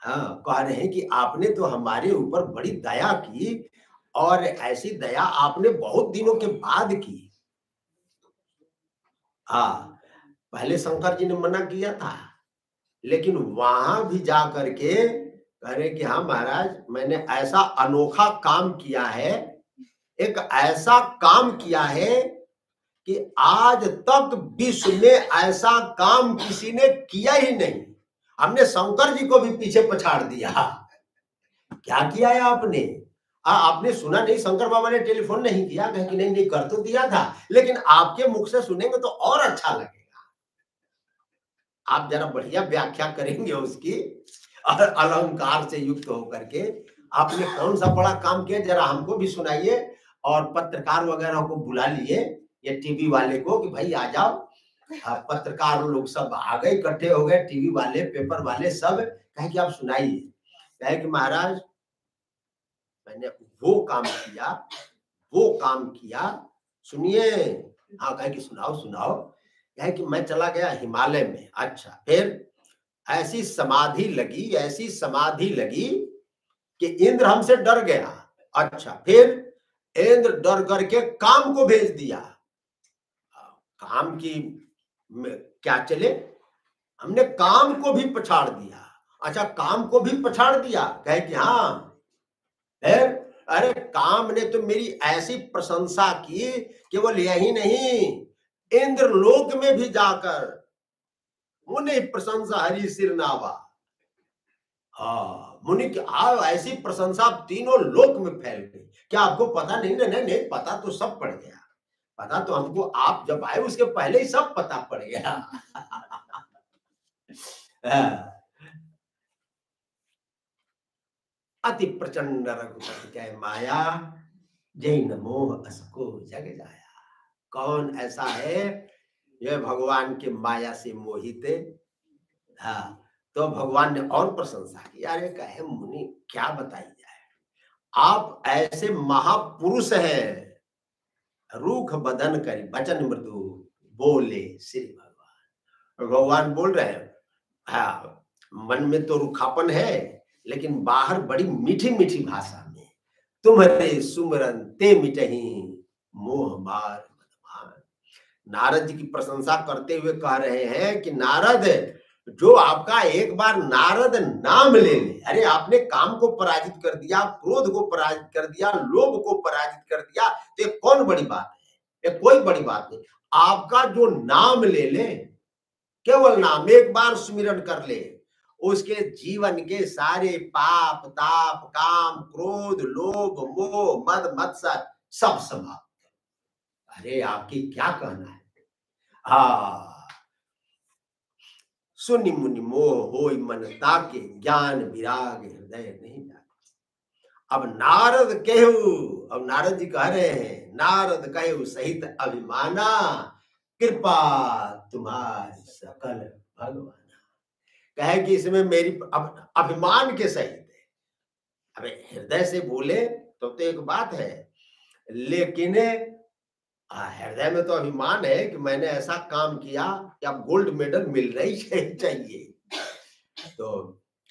हाँ, कह रहे हैं कि आपने तो हमारे ऊपर बड़ी दया की, और ऐसी दया आपने बहुत दिनों के बाद की। हाँ, पहले शंकर जी ने मना किया था, लेकिन वहां भी जा करके कह रहे कि हाँ महाराज, मैंने ऐसा अनोखा काम किया है, एक ऐसा काम किया है कि आज तक विश्व में ऐसा काम किसी ने किया ही नहीं। हमने शंकर जी को भी पीछे पछाड़ दिया। क्या किया है आपने? आपने सुना नहीं, शंकर बाबा ने टेलीफोन नहीं किया? कहे कि नहीं नहीं, कर तो दिया था, लेकिन आपके मुख से सुनेंगे तो और अच्छा लगेगा। आप जरा बढ़िया व्याख्या करेंगे उसकी, और अलंकार से युक्त होकर के आपने कौन सा बड़ा काम किया, जरा हमको भी सुनाइए। और पत्रकार वगैरह को बुला लिए, ये टीवी वाले को कि भाई आ जाओ। पत्रकार लोग सब आ गए, इकट्ठे हो गए, टीवी वाले, पेपर वाले सब। कहे कि आप सुनाइए। कहे कि महाराज, मैंने वो काम किया, सुनिए। हाँ, कहे कि सुनाओ सुनाओ। कहे कि मैं चला गया हिमालय में। अच्छा, फिर? ऐसी समाधि लगी कि इंद्र हमसे डर गया। अच्छा, फिर इंद्र डर करके काम को भेज दिया। काम की क्या चले, हमने काम को भी पछाड़ दिया। अच्छा, काम को भी पछाड़ दिया, कहे कि हाँ, अरे काम ने तो मेरी ऐसी प्रशंसा की, केवल यही नहीं, इंद्रलोक में भी जाकर मुनि प्रशंसा हरि सिर नावा। हाँ, मुनि की ऐसी प्रशंसा तीनों लोक में फैल गई। क्या आपको पता नहीं? नहीं, पता तो सब पड़ गया। पता तो हमको आप जब आए उसके पहले ही सब पता पड़ गया। अति प्रचंड रघुपति कह माया, जय नमो असको जग जाया। कौन ऐसा है ये भगवान के माया से मोहित? हाँ, तो भगवान ने और प्रशंसा की। अरे कहे मुनि क्या बताई जाए, आप ऐसे महापुरुष हैं, रूख बदन करी वचन मृदु बोले श्री भगवान। भगवान बोल रहे हैं, हाँ, मन में तो रूखापन है, लेकिन बाहर बड़ी मीठी मीठी भाषा में तुम्हारे सुमरन ते मिटही मोह मार मदमान। नारद जी की प्रशंसा करते हुए कह रहे हैं कि नारद, जो आपका एक बार नारद नाम ले ले, अरे आपने काम को पराजित कर दिया, क्रोध को पराजित कर दिया, लोभ को पराजित कर दिया, तो ये कौन बड़ी बात है? ये कोई बड़ी बात नहीं। आपका जो नाम ले ले, केवल नाम एक बार सुमिरन कर ले, उसके जीवन के सारे पाप ताप काम क्रोध लोभ मोह मद मत्सर सब समाप्त। अरे आपकी क्या कहना है? हाँ, सुनि मुनि मोह होई मन ताके, ज्ञान विराग हृदय नहीं जागे। अब नारद जी कह रहे हैं, नारद कहु सहित अभिमाना, कृपा तुम्हारी सकल भगवाना। कहे कि इसमें मेरी अब अभिमान के सहित है। अबे हृदय से बोले तो एक बात है, लेकिन हृदय में तो अभिमान है कि मैंने ऐसा काम किया कि अब गोल्ड मेडल मिलना ही चाहिए। तो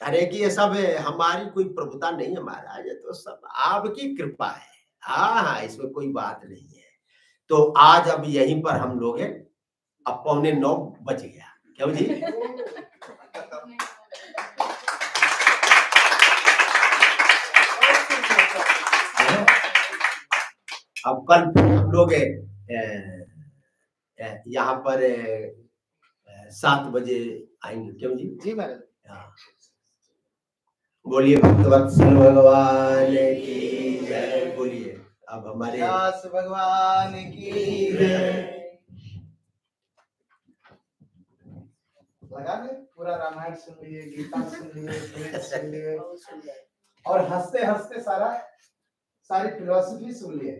अरे कि ये सब हमारी कोई प्रभुता नहीं है महाराज, ये तो सब आपकी कृपा है। हाँ, इसमें कोई बात नहीं है। तो आज अब यहीं पर हम लोग हैं, अब 8:45 बज गया, क्यों जी? अब कल हम लोग यहाँ पर 7 बजे आएंगे, क्यों जी? जी महाराज। हाँ, बोलिए भक्तवत्सल भगवान की जय। बोलिए अब हमारे व्यास भगवान की जय। लगा दे, पूरा रामायण सुन लिए, गीता सुन लिए, पुराण सुन लिए, और हंसते हंसते सारी फिलोसफी सुन लिए।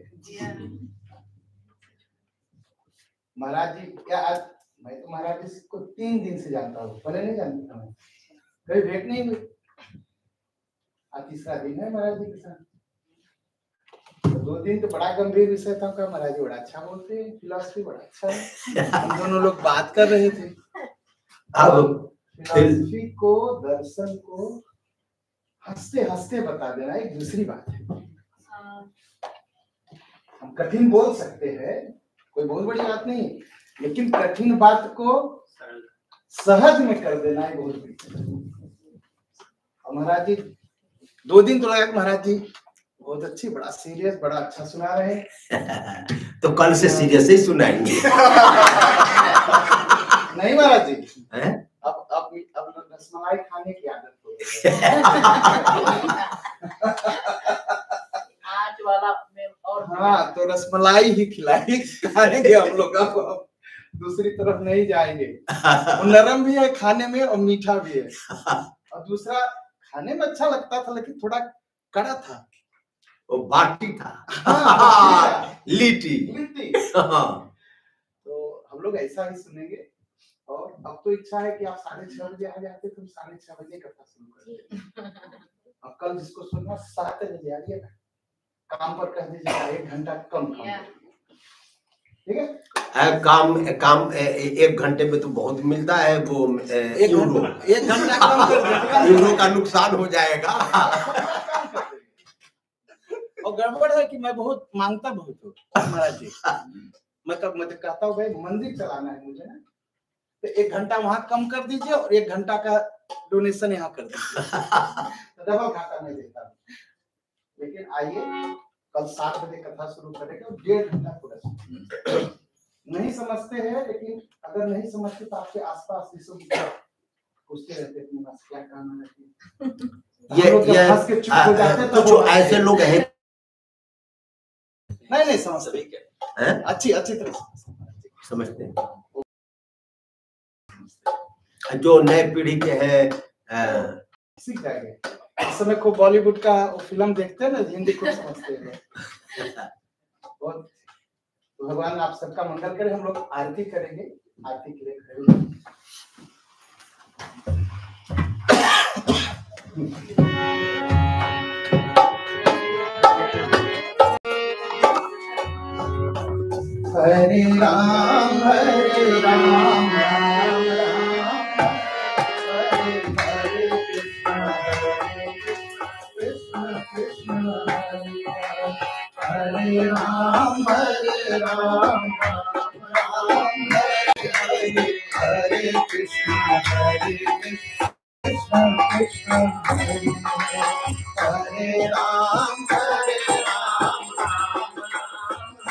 महाराज जी क्या, आज मैं तो महाराज जी को 3 दिन से जानता हूँ, पहले नहीं जानता था, कभी भेंट नहीं हुई। आज तीसरा दिन है महाराज जी के साथ। तो 2 दिन तो बड़ा गंभीर विषय था, का महाराज जी बड़ा अच्छा बोलते हैं, फिलोसफी बड़ा अच्छा है। हम दोनों लोग बात कर रहे थे, अब फिलोसफी को दर्शन को हंसते हंसते बता देना एक दूसरी बात है। हम कठिन बोल सकते हैं, कोई बहुत बड़ी बात नहीं, लेकिन कठिन बात को सहज में कर देना है बहुत बड़ी। महाराज जी 2 दिन तो लगा, महाराज जी बहुत अच्छी, बड़ा सीरियस, बड़ा अच्छा सुना रहे हैं। तो कल से सीरियस ही सुनाएंगे। नहीं महाराज जी, अब रसमलाई खाने की आदत हो गई है। आज वाला और हाँ, तो रसमलाई ही खाएंगे हम लोग, अब दूसरी तरफ नहीं जाएंगे। वो नरम भी है खाने में और मीठा भी है, और दूसरा खाने में अच्छा लगता था लेकिन थोड़ा कड़ा था, वो बाटी था। हाँ, लिट्टी। तो हम लोग ऐसा ही सुनेंगे। और अब तो इच्छा है कि आप 6:30 बजे आ जाते, तो 6:30 बजे कथा शुरू करेंगे। अब कल जिसको सुनना 7 बजे आ जाइएगा, काम पर कह दीजिएगा 1 घंटा कम काम, ठीक है? काम 1 घंटे में तो बहुत मिलता है, वो 1 घंटा कम कर देगा, यूरो का नुकसान हो जाएगा। गड़बड़ है कि मैं बहुत मांगता बहुत हूँ महाराज जी। मैं तो कहता हूँ भाई मंदिर चलाना है मुझे ना, तो 1 घंटा वहां कम कर दीजिए और 1 घंटा का डोनेशन यहाँ कर दीजिए, तो डबल घाटा मैं देता हूँ। लेकिन आइए कल 7 बजे कथा शुरू करेंगे और 1.5 घंटा पूरा नहीं समझते हैं, लेकिन अगर नहीं समझते तो आपके आसपास ये सब पूछते रहते हैं क्या काम है। ये हंस के चुप हो जाते हैं, कुछ ऐसे लोग हैं नहीं समझते क्या, अच्छी तरह समझते हैं, जो नए पीढ़ी के हैं सीख जाएंगे। इस समय को बॉलीवुड का फिल्म देखते हैं ना, हिंदी को समझते हैं बहुत। तो भगवान आप सबका मंगल करे। हम लोग आरती करेंगे, आरती के लिए खड़े हरे राम राम राम हरे हरे कृष्ण कृष्ण हरे राम राम हरे कृष्ण कृष्ण कृष्ण हरे राम हरे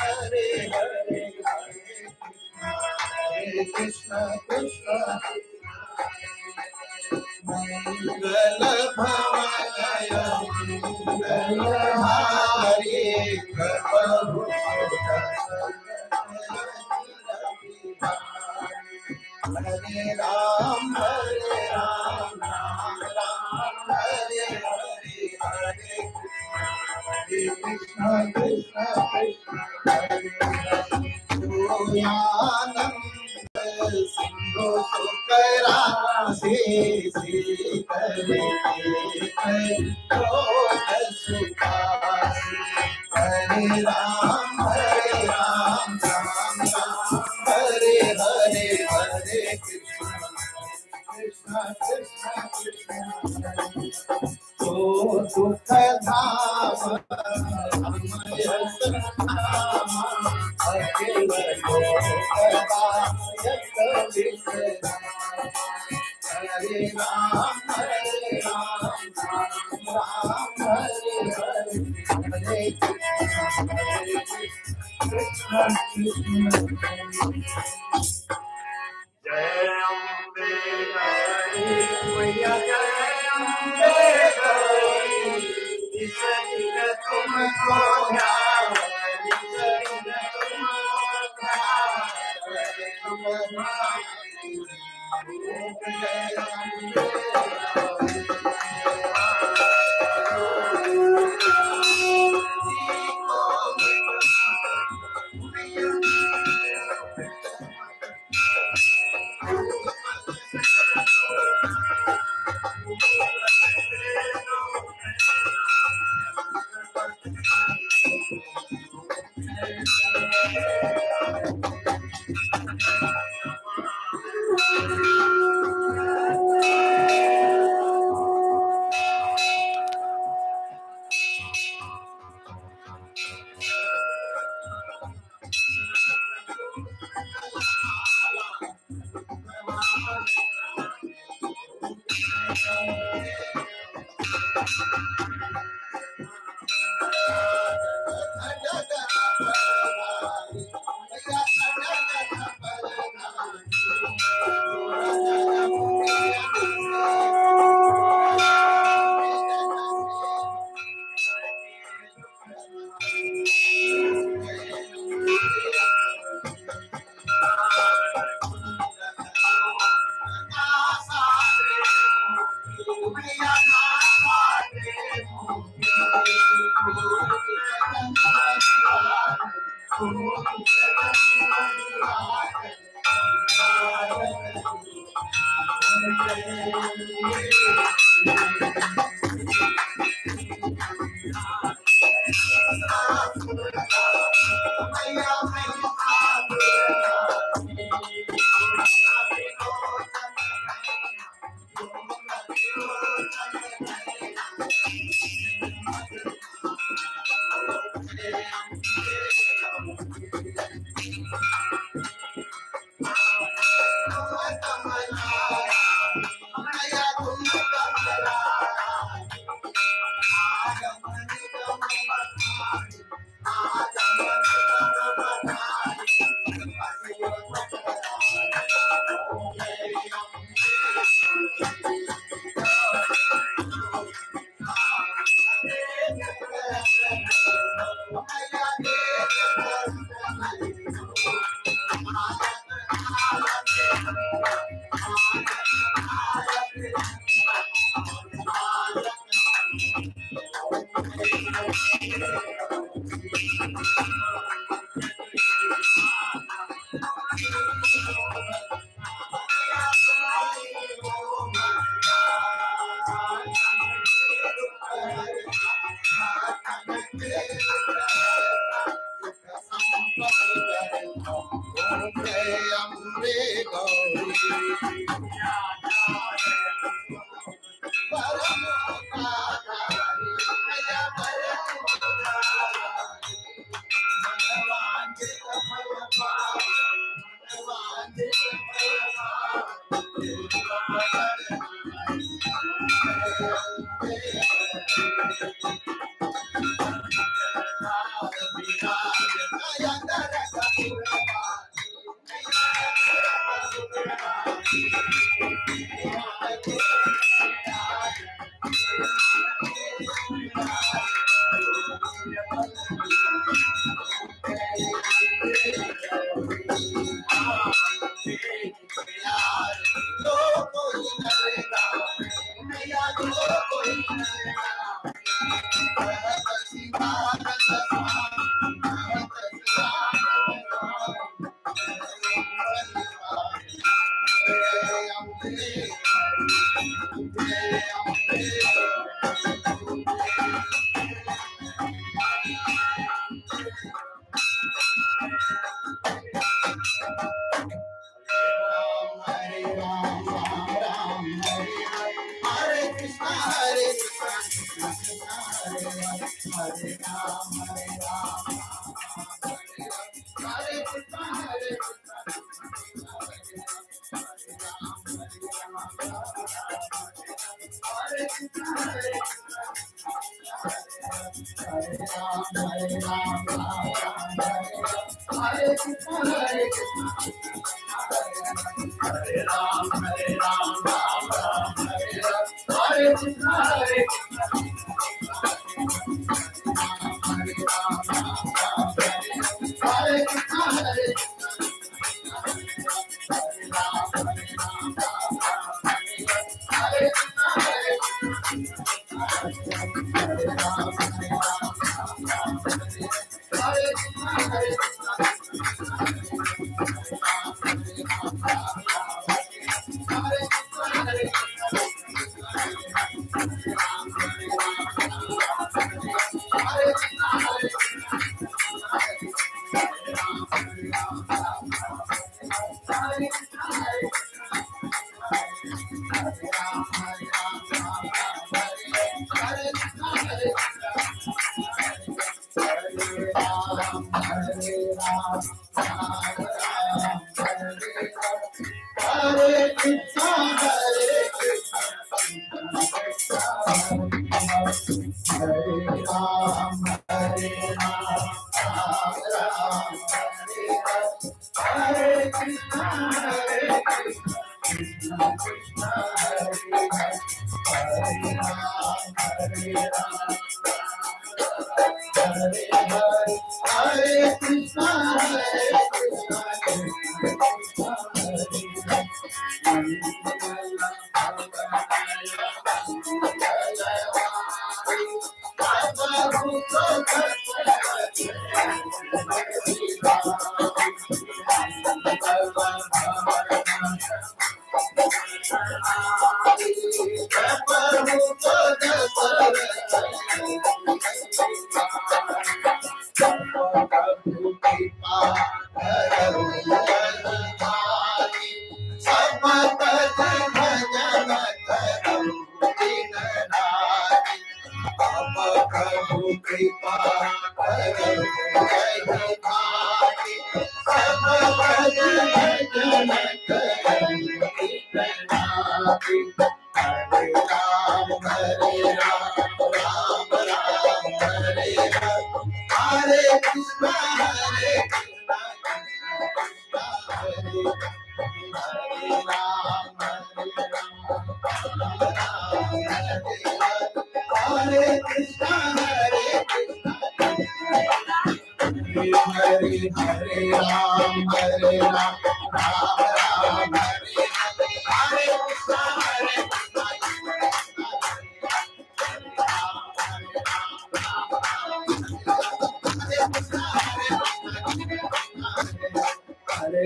हरे हरे कृष्ण कृष्ण मंगल भवनय मंगलहारी प्रभु हरे राम राम राम हरे हरे हरे कृष्ण कृष्ण कृष्ण हरे सिंधु सुकरासी करे हरे राम राम राम हरे हरे हरे कृष्ण कृष्ण कृष्ण तो दुख धाम अखिल हरे राम राम हरे हरे हरे कृष्ण जय अम्बे मैया जय अम्बे तुमको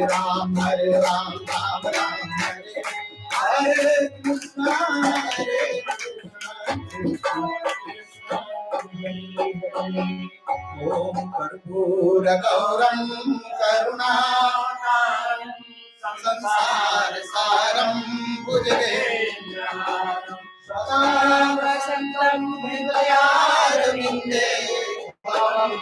राम राम राम हरे हरे कृष्णा ओम कर्पूर गौरम करुणाकरं संसार सारं भुजगेन्द्रहारं सदा वसन्तं हृदयारविन्दे भवं